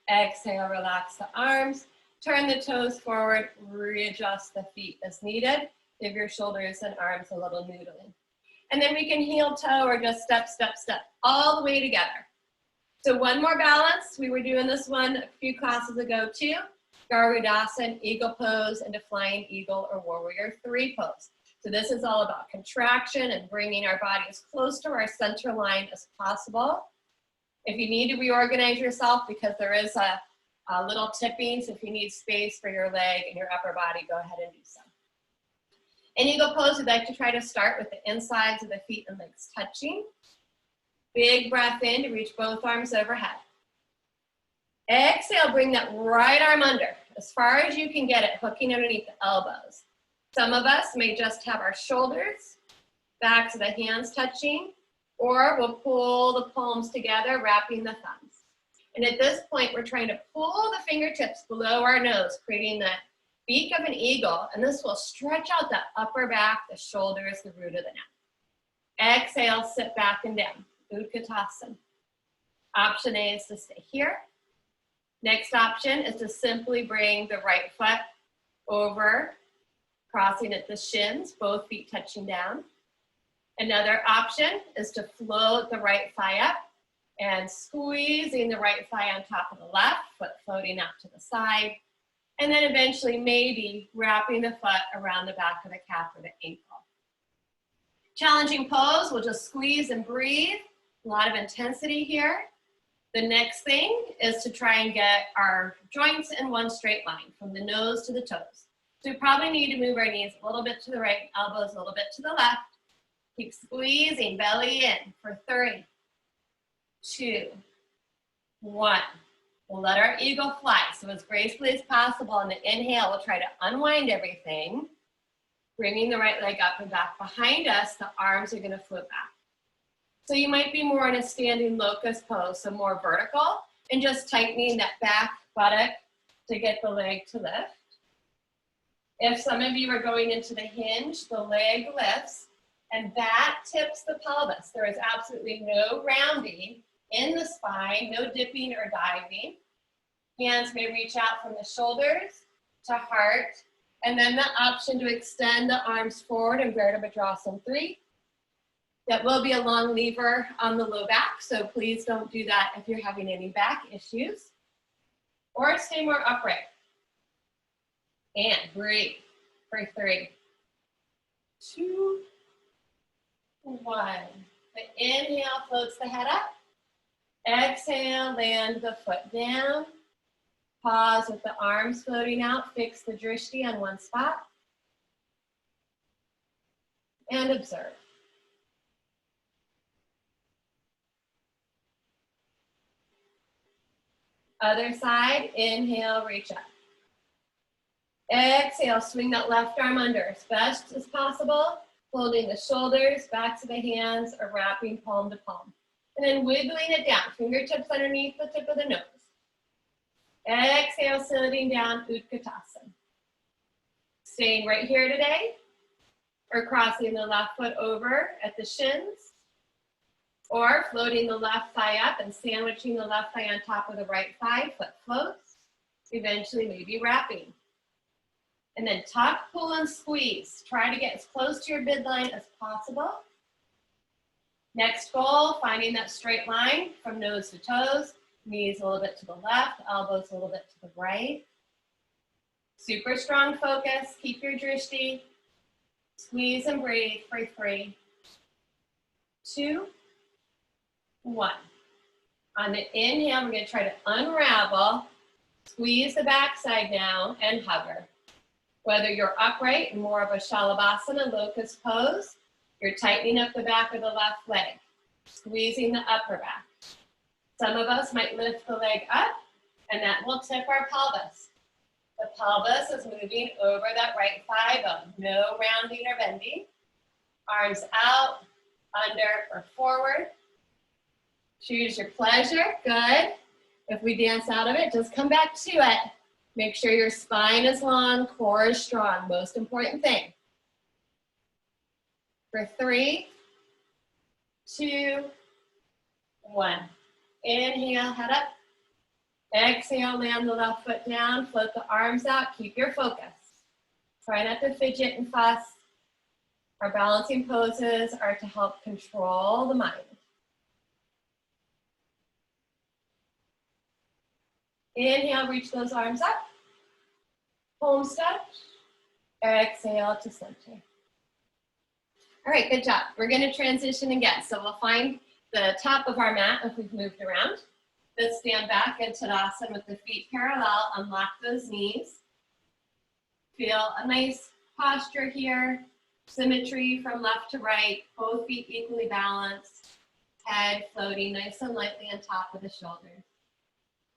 S1: Exhale, relax the arms. Turn the toes forward, readjust the feet as needed. Give your shoulders and arms a little noodling. And then we can heel toe or just step, step, step, all the way together. So one more balance. We were doing this one a few classes ago too. Garudasana, eagle pose, and a flying eagle or warrior 3 pose. So this is all about contraction and bringing our body as close to our center line as possible. If you need to reorganize yourself because there is a little tipping, so if you need space for your leg and your upper body, go ahead and do so. In eagle pose, we'd like to try to start with the insides of the feet and legs touching. Big breath in to reach both arms overhead. Exhale, bring that right arm under, as far as you can get it, hooking underneath the elbows. Some of us may just have our shoulders, backs of the hands touching, or we'll pull the palms together, wrapping the thumbs. And at this point, we're trying to pull the fingertips below our nose, creating that beak of an eagle, and this will stretch out the upper back, the shoulders, the root of the neck. Exhale, sit back and down, Utkatasana. Option A is to stay here. Next option is to simply bring the right foot over, crossing at the shins, both feet touching down. Another option is to float the right thigh up and squeezing the right thigh on top of the left, foot floating out to the side. And then eventually maybe wrapping the foot around the back of the calf or the ankle. Challenging pose, we'll just squeeze and breathe. A lot of intensity here. The next thing is to try and get our joints in one straight line from the nose to the toes. So we probably need to move our knees a little bit to the right, elbows a little bit to the left. Keep squeezing, belly in for 3, 2, 1. We'll let our eagle fly. So as gracefully as possible on the inhale, we'll try to unwind everything. Bringing the right leg up and back behind us, the arms are going to float back. So you might be more in a standing locust pose, so more vertical, and just tightening that back buttock to get the leg to lift. If some of you are going into the hinge, the leg lifts, and that tips the pelvis. There is absolutely no rounding in the spine, no dipping or diving. Hands may reach out from the shoulders to heart, and then the option to extend the arms forward in Virabhadrasana 3. That will be a long lever on the low back, so please don't do that if you're having any back issues. Or stay more upright. And breathe for 3, 2, 1. The inhale floats the head up. Exhale, land the foot down. Pause with the arms floating out. Fix the drishti on one spot. And observe. Other side, inhale, reach up. Exhale, swing that left arm under as best as possible, holding the shoulders, backs of the hands, or wrapping palm to palm. And then wiggling it down, fingertips underneath the tip of the nose. Exhale, sitting down, Utkatasana. Staying right here today, or crossing the left foot over at the shins, or floating the left thigh up and sandwiching the left thigh on top of the right thigh, foot floats, eventually maybe wrapping. And then tuck, pull, and squeeze. Try to get as close to your midline as possible. Next goal, finding that straight line from nose to toes, knees a little bit to the left, elbows a little bit to the right. Super strong focus, keep your drishti. Squeeze and breathe for 3, 2, 1. On the inhale, we're going to try to unravel, squeeze the backside down, and hover. Whether you're upright in more of a shalabhasana, locust pose, you're tightening up the back of the left leg, squeezing the upper back. Some of us might lift the leg up, and that will tip our pelvis. The pelvis is moving over that right thigh bone. No rounding or bending. Arms out, under, or forward. Choose your pleasure. Good. If we dance out of it, just come back to it. Make sure your spine is long, core is strong. Most important thing. For 3, 2, 1. Inhale, head up. Exhale, land the left foot down. Float the arms out. Keep your focus. Try not to fidget and fuss. Our balancing poses are to help control the mind. Inhale, reach those arms up. Palms touch. Exhale to center. All right, good job. We're going to transition again. So we'll find the top of our mat if we've moved around. Then stand back in Tadasana with the feet parallel. Unlock those knees. Feel a nice posture here. Symmetry from left to right, both feet equally balanced, head floating nice and lightly on top of the shoulders.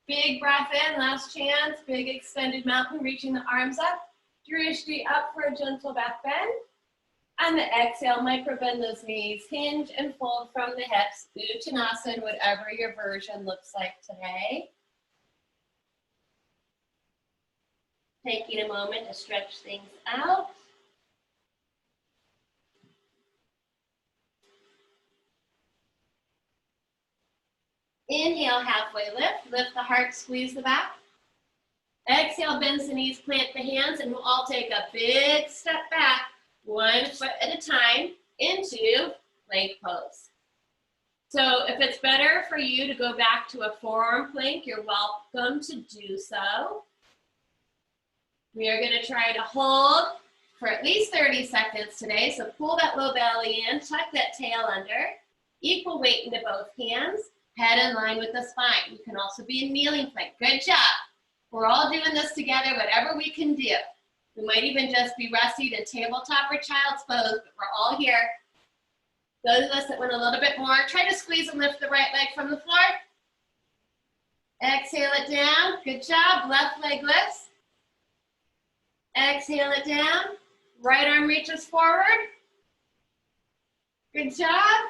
S1: Big breath in, last chance, big extended mountain, reaching the arms up, drishti up for a gentle back bend. On the exhale, micro bend those knees, hinge and fold from the hips, Uttanasana, whatever your version looks like today. Taking a moment to stretch things out. Inhale, halfway lift. Lift the heart, squeeze the back. Exhale, bend the knees, plant the hands, and we'll all take a big step back, 1 foot at a time, into plank pose. So if it's better for you to go back to a forearm plank, you're welcome to do so. We are going to try to hold for at least 30 seconds today. So pull that low belly in, tuck that tail under, equal weight into both hands, head in line with the spine. You can also be in kneeling plank. Good job. We're all doing this together, whatever we can do. We might even just be resting in tabletop or child's pose, but we're all here. Those of us that went a little bit more, try to squeeze and lift the right leg from the floor. Exhale it down. Good job. Left leg lifts. Exhale it down. Right arm reaches forward. Good job.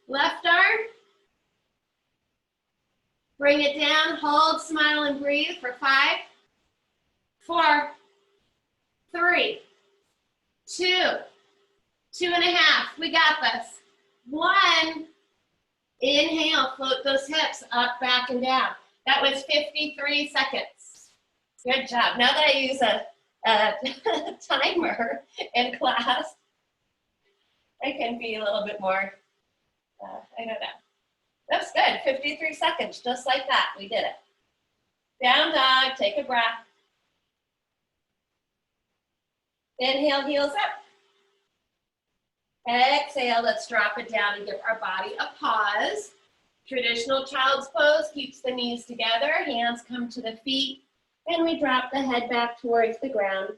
S1: Left arm. Bring it down. Hold, smile, and breathe for 5, 4, 3, 2, 2.5. We got this. 1. Inhale, float those hips up, back, and down. That was 53 seconds. Good job. Now that I use a timer in class, I can be a little bit more, I don't know. That's good, 53 seconds, just like that, we did it. Down dog, take a breath. Inhale, heels up. Exhale, let's drop it down and give our body a pause. Traditional child's pose keeps the knees together, hands come to the feet, and we drop the head back towards the ground.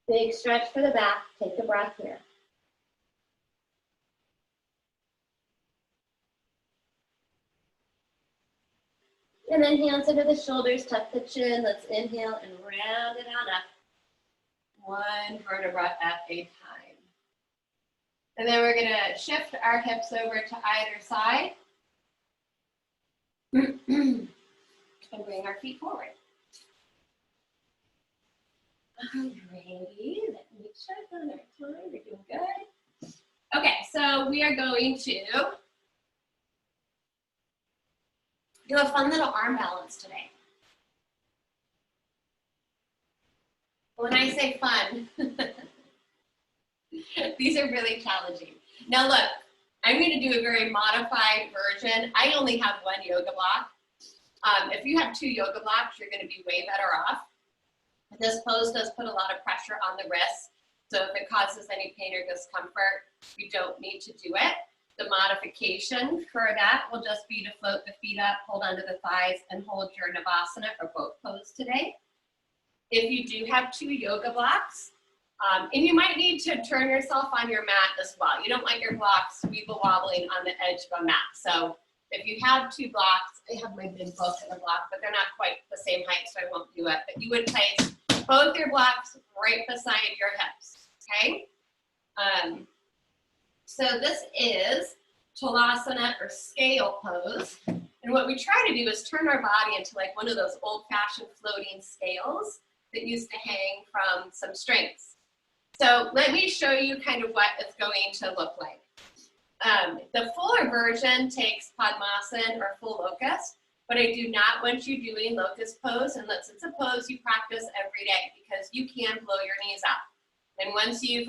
S1: Big stretch for the back, take a breath here. And then hands under the shoulders, tuck the chin. Let's inhale and round it on up. 1 vertebra at a time. And then we're going to shift our hips over to either side. And bring our feet forward. Alrighty, let me check on our time. We're doing good. Okay, so we are going to do a fun little arm balance today. When I say fun, these are really challenging. Now look, I'm going to do a very modified version. I only have 1 yoga block. If you have 2 yoga blocks, you're going to be way better off. This pose does put a lot of pressure on the wrists. So if it causes any pain or discomfort, you don't need to do it. The modification for that will just be to float the feet up, hold onto the thighs, and hold your Navasana or boat pose today. If you do have 2 yoga blocks, and you might need to turn yourself on your mat as well. You don't want your blocks weeble wobbling on the edge of a mat. So if you have 2 blocks, I have my big book in a block, but they're not quite the same height, so I won't do it. But you would place both your blocks right beside your hips, okay? So this is Talasana or scale pose. And what we try to do is turn our body into like one of those old-fashioned floating scales that used to hang from some strings. So let me show you kind of what it's going to look like. The fuller version takes Padmasana or full locust, but I do not want you doing locust pose unless it's a pose you practice every day because you can blow your knees out. And once you've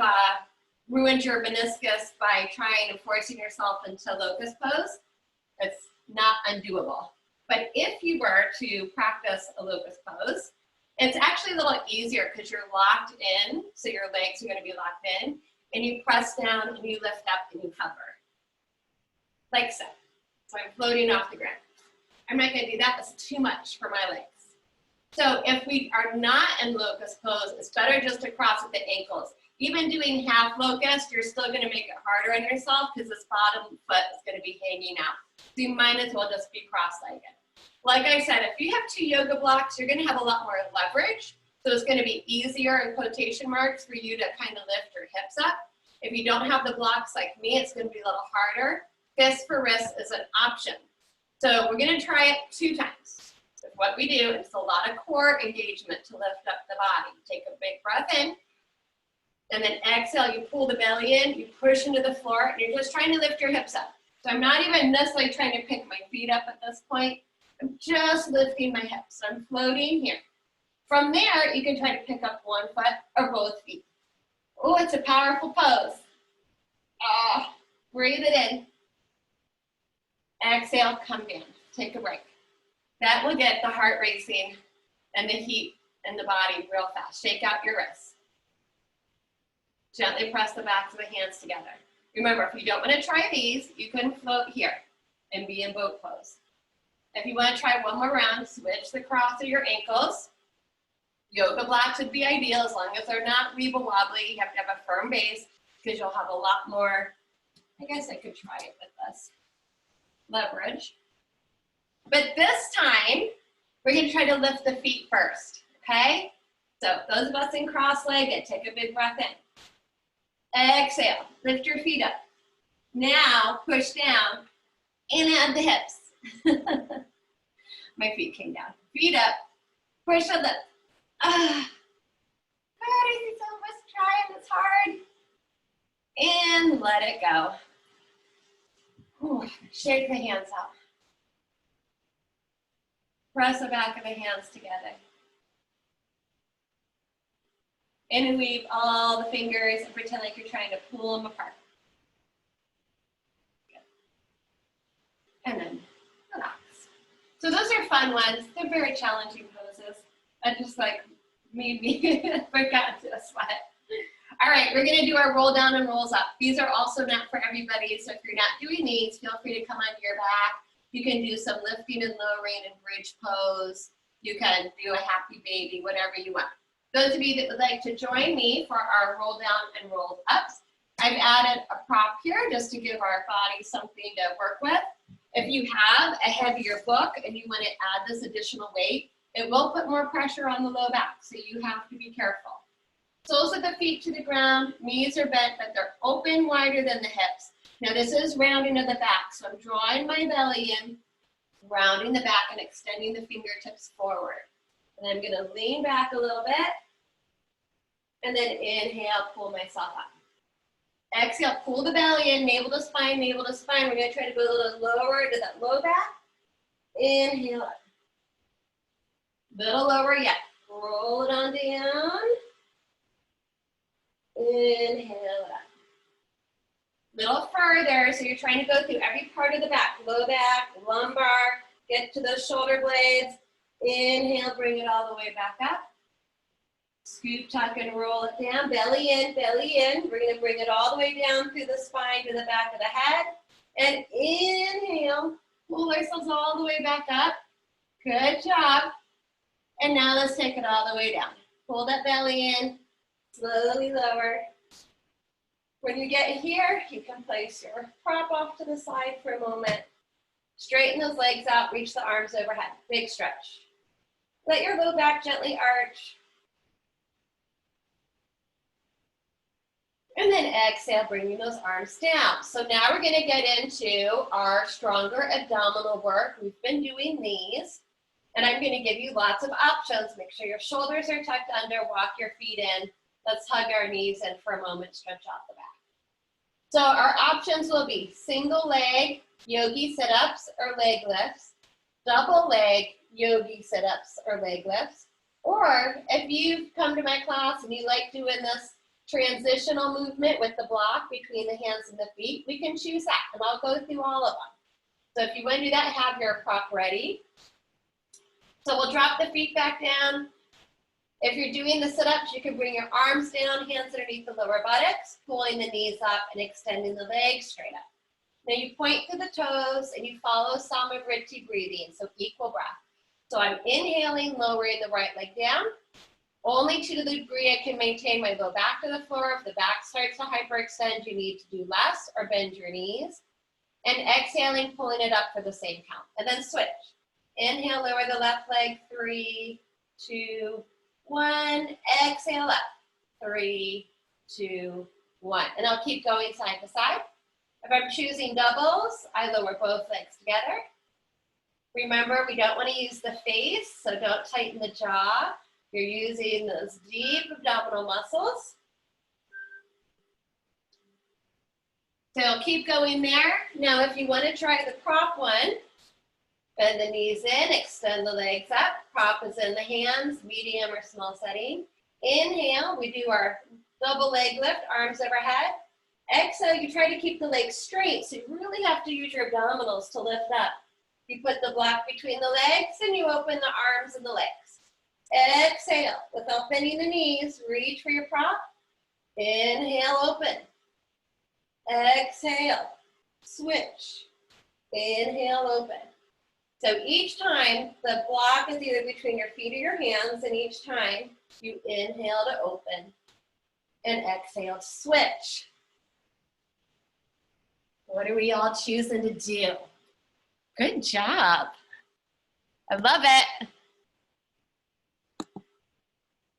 S1: ruined your meniscus by trying and forcing yourself into locust pose, it's not undoable. But if you were to practice a locust pose, it's actually a little easier because you're locked in, so your legs are going to be locked in, and you press down and you lift up and you hover. Like so. So I'm floating off the ground. I'm not going to do that. That's too much for my legs. So if we are not in locust pose, it's better just to cross at the ankles. Even doing half locust, you're still gonna make it harder on yourself because this bottom foot is gonna be hanging out. So you might as well just be cross-legged. Like I said, if you have 2 yoga blocks, you're gonna have a lot more leverage. So it's gonna be easier in quotation marks for you to kind of lift your hips up. If you don't have the blocks like me, it's gonna be a little harder. Fist for wrist is an option. So we're gonna try it 2 times. So what we do is a lot of core engagement to lift up the body. Take a big breath in, and then exhale, you pull the belly in, you push into the floor, and you're just trying to lift your hips up. So I'm not even necessarily trying to pick my feet up at this point. I'm just lifting my hips. I'm floating here. From there, you can try to pick up 1 foot or both feet. Oh, it's a powerful pose. Breathe it in. Exhale, come down. Take a break. That will get the heart racing and the heat in the body real fast. Shake out your wrists. Gently press the backs of the hands together. Remember, if you don't want to try these, you can float here and be in boat pose. If you want to try one more round, switch the cross of your ankles. Yoga blocks would be ideal as long as they're not weeble wobbly. You have to have a firm base because you'll have a lot more, I guess I could try it with this, leverage. But this time, we're going to try to lift the feet first, okay? So those of us in cross-legged, take a big breath in. Exhale, lift your feet up. Now push down and add the hips. My feet came down. Feet up, push and lift. Good, I see some of us trying, it's hard. And let it go. Ooh, shake the hands out. Press the back of the hands together. Interweave all the fingers and pretend like you're trying to pull them apart. Good. And then relax. So those are fun ones. They're very challenging poses. I just like made me forgot to sweat. All right, we're gonna do our roll down and rolls up. These are also not for everybody, so if you're not doing these, feel free to come onto your back. You can do some lifting and lowering and bridge pose. You can do a happy baby, whatever you want. Those of you that would like to join me for our roll down and roll ups, I've added a prop here just to give our body something to work with. If you have a heavier book and you want to add this additional weight, it will put more pressure on the low back, so you have to be careful. Soles of the feet to the ground, knees are bent, but they're open wider than the hips. Now this is rounding of the back, so I'm drawing my belly in, rounding the back and extending the fingertips forward. And I'm gonna lean back a little bit, and then inhale, pull myself up. Exhale, pull the belly in, navel to spine, navel to spine. We're gonna try to go a little lower to that low back. Inhale up. Little lower yet. Roll it on down. Inhale it up. Little further, so you're trying to go through every part of the back. Low back, lumbar, get to those shoulder blades. Inhale, bring it all the way back up. Scoop, tuck, and roll it down. Belly in, belly in. We're going to bring it all the way down through the spine to the back of the head. And inhale, pull ourselves all the way back up. Good job. And now let's take it all the way down. Pull that belly in, slowly lower. When you get here, you can place your prop off to the side for a moment. Straighten those legs out, reach the arms overhead. Big stretch. Let your low back gently arch. And then exhale, bringing those arms down. So now we're gonna get into our stronger abdominal work. We've been doing these, and I'm gonna give you lots of options. Make sure your shoulders are tucked under, walk your feet in. Let's hug our knees and for a moment, stretch out the back. So our options will be single leg yogi sit-ups or leg lifts, double leg yogi sit-ups or leg lifts, or if you've come to my class and you like doing this transitional movement with the block between the hands and the feet, we can choose that, and I'll go through all of them. So if you want to do that, have your prop ready. So we'll drop the feet back down. If you're doing the sit-ups, you can bring your arms down, hands underneath the lower buttocks, pulling the knees up and extending the legs straight up. Now you point to the toes and you follow Samavriti breathing, so equal breath. So I'm inhaling, lowering the right leg down. Only to the degree I can maintain my low back to the floor. If the back starts to hyperextend, you need to do less or bend your knees. And exhaling, pulling it up for the same count. And then switch. Inhale, lower the left leg, 3, 2, 1. Exhale up, 3, 2, 1. And I'll keep going side to side. If I'm choosing doubles, I lower both legs together. Remember, we don't want to use the face, so don't tighten the jaw. You're using those deep abdominal muscles. So keep going there. Now, if you want to try the prop one, bend the knees in, extend the legs up. Prop is in the hands, medium or small setting. Inhale, we do our double leg lift, arms overhead. Exhale, you try to keep the legs straight, so you really have to use your abdominals to lift up. You put the block between the legs and you open the arms and the legs. Exhale, without bending the knees, reach for your prop. Inhale, open. Exhale, switch. Inhale, open. So each time, the block is either between your feet or your hands, and each time you inhale to open and exhale to switch. What are we all choosing to do? Good job. I love it.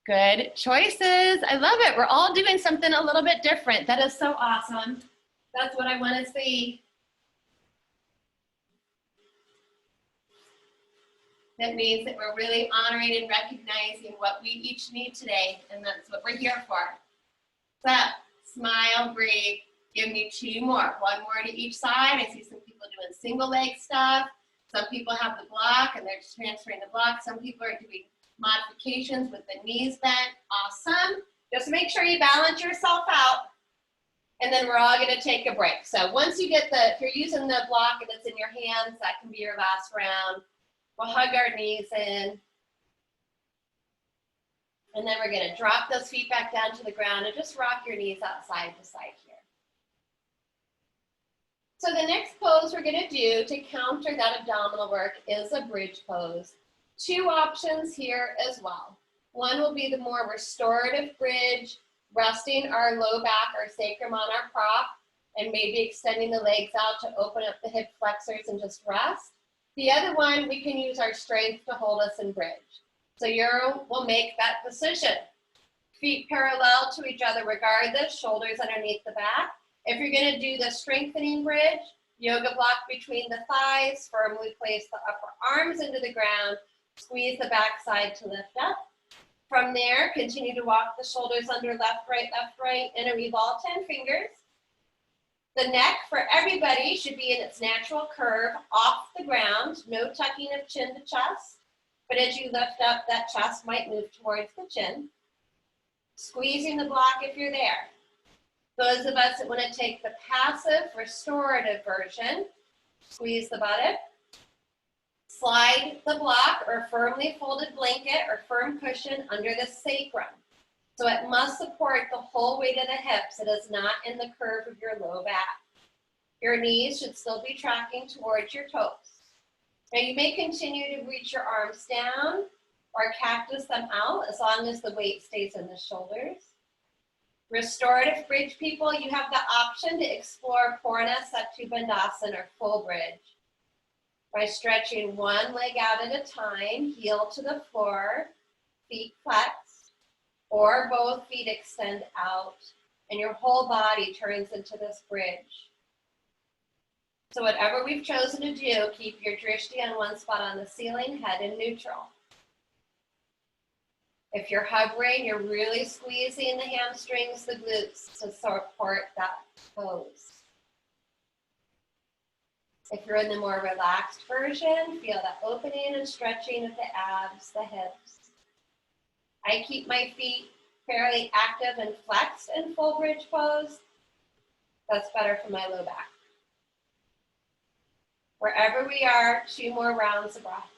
S1: Good choices. I love it. We're all doing something a little bit different. That is so awesome. That's what I want to see. That means that we're really honoring and recognizing what we each need today, and that's what we're here for. So, smile, breathe. Give me 2 more. 1 more to each side. I see some people doing single leg stuff. Some people have the block and they're just transferring the block. Some people are doing modifications with the knees bent. Awesome. Just make sure you balance yourself out. And then we're all going to take a break. So once you get if you're using the block and it's in your hands, that can be your last round. We'll hug our knees in. And then we're going to drop those feet back down to the ground and just rock your knees out side to side here. So the next pose we're going to do to counter that abdominal work is a bridge pose. 2 options here as well. One will be the more restorative bridge, resting our low back or sacrum on our prop, and maybe extending the legs out to open up the hip flexors and just rest. The other one, we can use our strength to hold us in bridge. So you will make that decision. Feet parallel to each other regardless, shoulders underneath the back. If you're going to do the strengthening bridge, yoga block between the thighs, firmly place the upper arms into the ground, squeeze the back side to lift up. From there, continue to walk the shoulders under left, right, and a revolve 10 fingers. The neck for everybody should be in its natural curve off the ground, no tucking of chin to chest. But as you lift up, that chest might move towards the chin. Squeezing the block if you're there. Those of us that want to take the passive restorative version, squeeze the buttock. Slide the block or firmly folded blanket or firm cushion under the sacrum. So it must support the whole weight of the hips. It is not in the curve of your low back. Your knees should still be tracking towards your toes. Now you may continue to reach your arms down or cactus them out as long as the weight stays in the shoulders. Restorative bridge people, you have the option to explore Purna Settubandhasana or full bridge. By stretching one leg out at a time, heel to the floor, feet flexed, or both feet extend out, and your whole body turns into this bridge. So whatever we've chosen to do, keep your drishti on one spot on the ceiling, head in neutral. If you're hovering, you're really squeezing the hamstrings, the glutes to support that pose. If you're in the more relaxed version, feel the opening and stretching of the abs, the hips. I keep my feet fairly active and flexed in full bridge pose. That's better for my low back. Wherever we are, 2 more rounds of breath.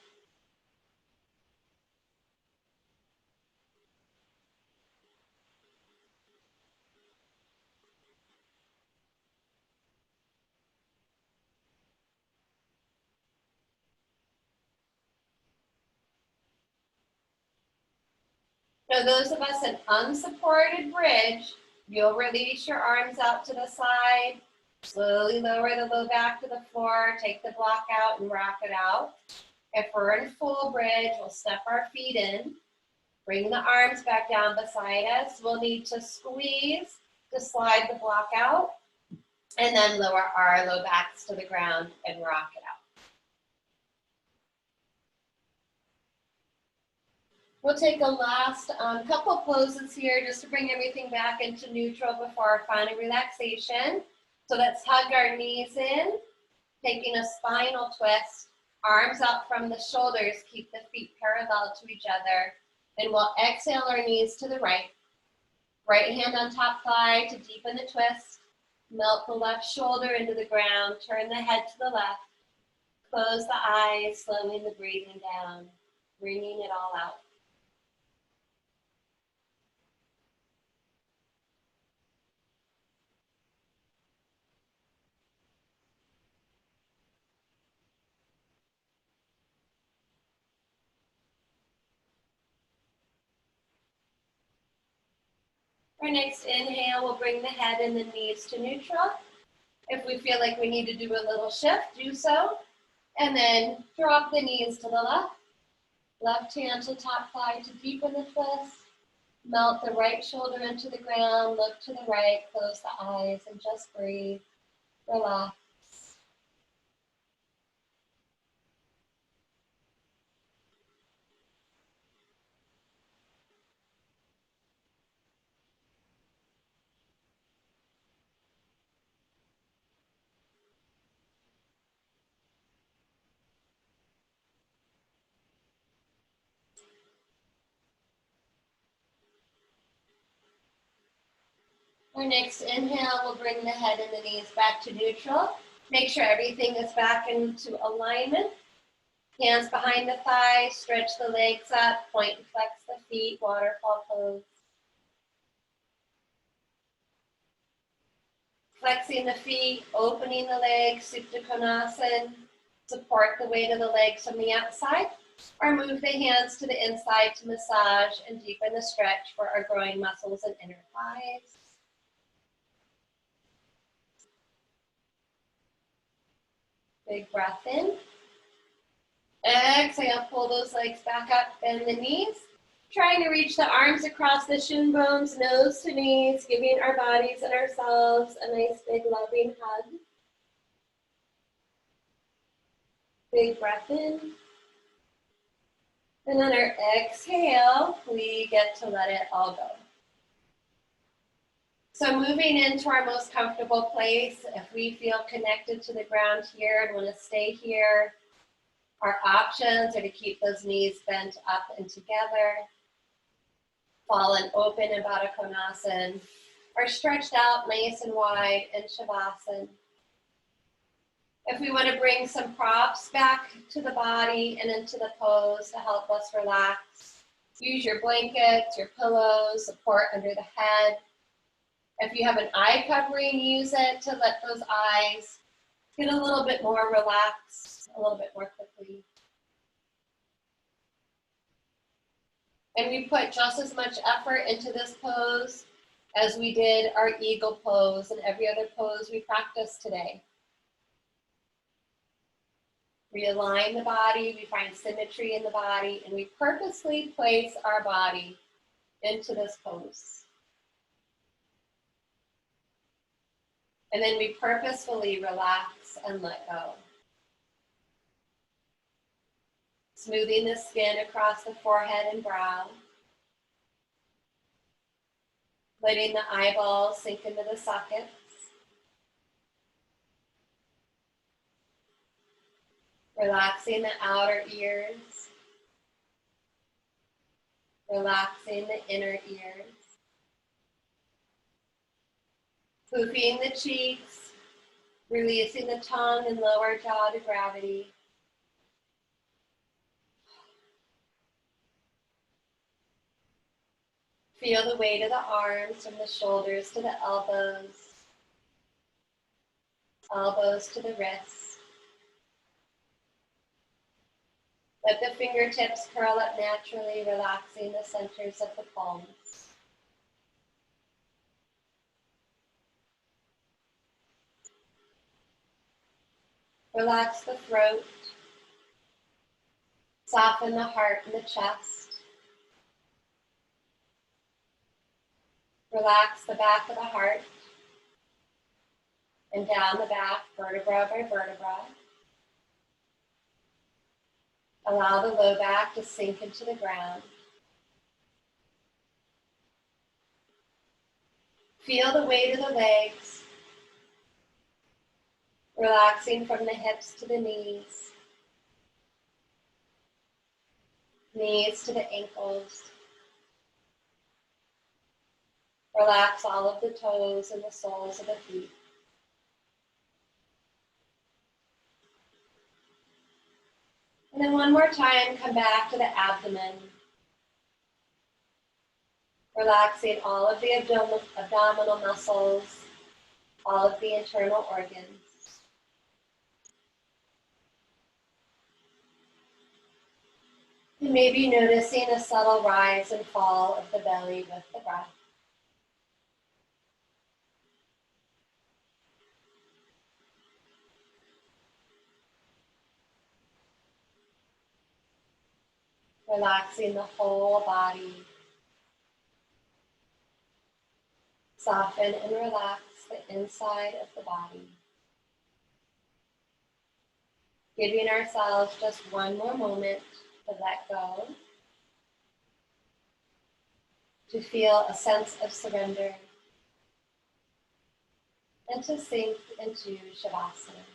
S1: Now, those of us in unsupported bridge, you'll release your arms out to the side, slowly lower the low back to the floor, take the block out and rock it out. If we're in full bridge, we'll step our feet in, bring the arms back down beside us. We'll need to squeeze to slide the block out, and then lower our low backs to the ground and rock it out. We'll take a last couple poses here just to bring everything back into neutral before our final relaxation. So let's hug our knees in, taking a spinal twist, arms out from the shoulders, keep the feet parallel to each other, and we'll exhale our knees to the right. Right hand on top thigh to deepen the twist, melt the left shoulder into the ground, turn the head to the left, close the eyes, slowing the breathing down, bringing it all out. Our next inhale will bring the head and the knees to neutral. If we feel like we need to do a little shift, do so. And then drop the knees to the left. Left hand to top thigh to deepen the twist. Melt the right shoulder into the ground, look to the right, close the eyes, and just breathe. Relax. Our next inhale will bring the head and the knees back to neutral. Make sure everything is back into alignment. Hands behind the thighs, stretch the legs up, point and flex the feet, waterfall pose. Flexing the feet, opening the legs, Supta Konasana. Support the weight of the legs from the outside, or move the hands to the inside to massage and deepen the stretch for our groin muscles and inner thighs. Big breath in. Exhale, pull those legs back up, bend the knees. Trying to reach the arms across the shin bones, nose to knees, giving our bodies and ourselves a nice big loving hug. Big breath in. And on our exhale, we get to let it all go. So moving into our most comfortable place, if we feel connected to the ground here and want to stay here, our options are to keep those knees bent up and together, fallen open in Baddha Konasana, or stretched out nice and wide in Shavasana. If we want to bring some props back to the body and into the pose to help us relax, use your blankets, your pillows, support under the head. If you have an eye covering, use it to let those eyes get a little bit more relaxed, a little bit more quickly. And we put just as much effort into this pose as we did our eagle pose and every other pose we practiced today. Realign the body, we find symmetry in the body, and we purposely place our body into this pose. And then we purposefully relax and let go. Smoothing the skin across the forehead and brow. Letting the eyeballs sink into the sockets. Relaxing the outer ears. Relaxing the inner ears. Poofing the cheeks. Releasing the tongue and lower jaw to gravity. Feel the weight of the arms from the shoulders to the elbows. Elbows to the wrists. Let the fingertips curl up naturally, relaxing the centers of the palms. Relax the throat. Soften the heart and the chest. Relax the back of the heart and down the back, vertebra by vertebra. Allow the low back to sink into the ground. Feel the weight of the legs, relaxing from the hips to the knees, knees to the ankles. Relax all of the toes and the soles of the feet. And then one more time, come back to the abdomen. Relaxing all of the abdominal muscles, all of the internal organs. And maybe noticing a subtle rise and fall of the belly with the breath. Relaxing the whole body. Soften and relax the inside of the body. Giving ourselves just one more moment to let go, to feel a sense of surrender, and to sink into Shavasana.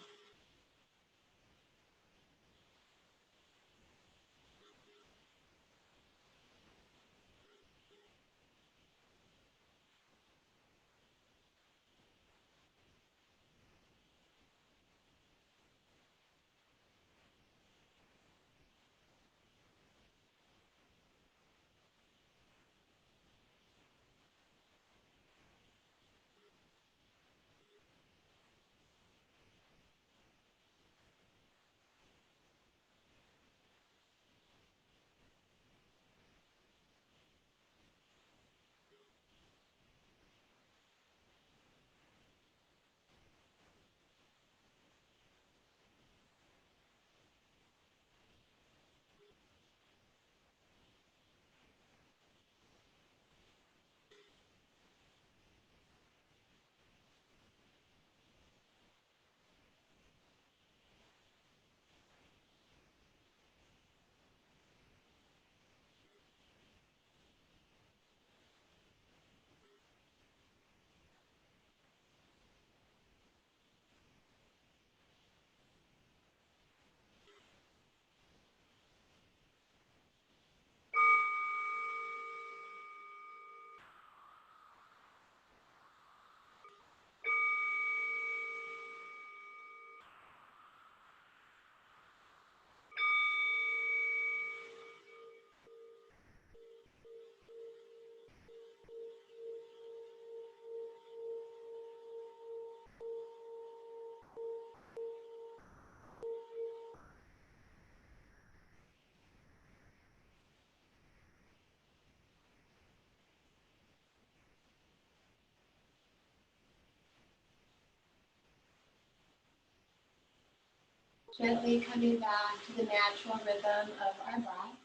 S1: Gently coming back to the natural rhythm of our breath.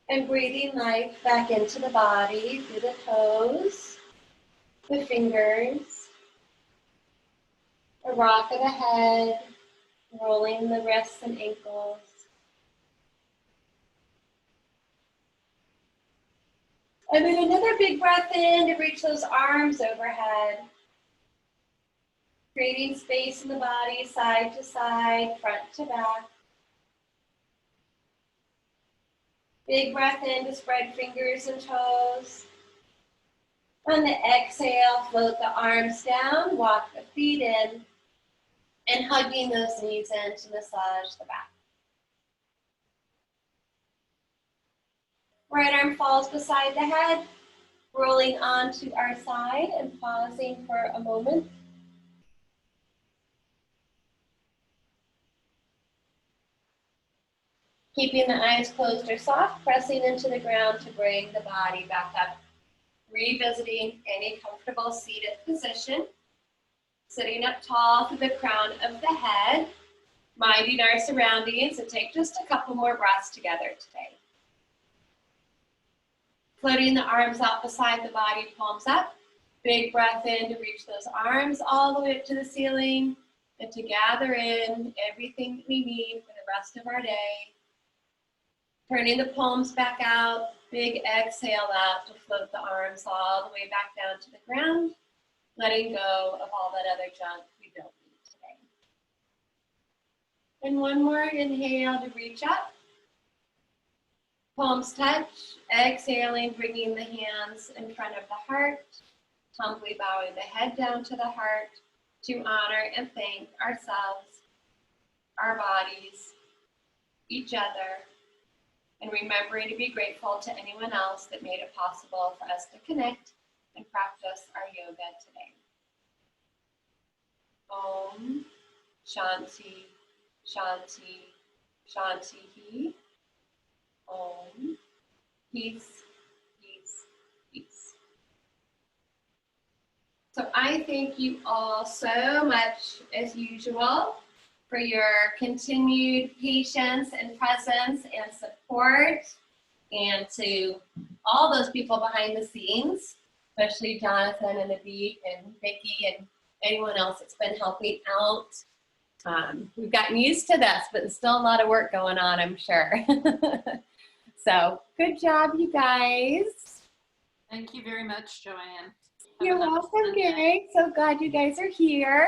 S1: And breathing life back into the body through the toes, the fingers, the rock of the head, rolling the wrists and ankles. And then another big breath in to reach those arms overhead. Creating space in the body, side to side, front to back. Big breath in to spread fingers and toes. On the exhale, float the arms down, walk the feet in, and hugging those knees in to massage the back. Right arm falls beside the head, rolling onto our side and pausing for a moment. Keeping the eyes closed or soft, pressing into the ground to bring the body back up. Revisiting any comfortable seated position. Sitting up tall through the crown of the head. Minding our surroundings, and take just a couple more breaths together today. Floating the arms out beside the body, palms up. Big breath in to reach those arms all the way up to the ceiling, and to gather in everything that we need for the rest of our day. Turning the palms back out, big exhale out to float the arms all the way back down to the ground, letting go of all that other junk we don't need today. And one more inhale to reach up. Palms touch, exhaling, bringing the hands in front of the heart, humbly bowing the head down to the heart to honor and thank ourselves, our bodies, each other, and remembering to be grateful to anyone else that made it possible for us to connect and practice our yoga today. Om Shanti, Shanti, Shanti. Om. Peace, peace, peace. So I thank you all so much, as usual, for your continued patience and presence and support, and to all those people behind the scenes, especially Jonathan and Abid and Vicki and anyone else that's been helping out. We've gotten used to this, but there's still a lot of work going on, I'm sure. So good job, you guys.
S2: Thank you very much, Joanne.
S1: You're welcome, Gary. So glad you guys are here.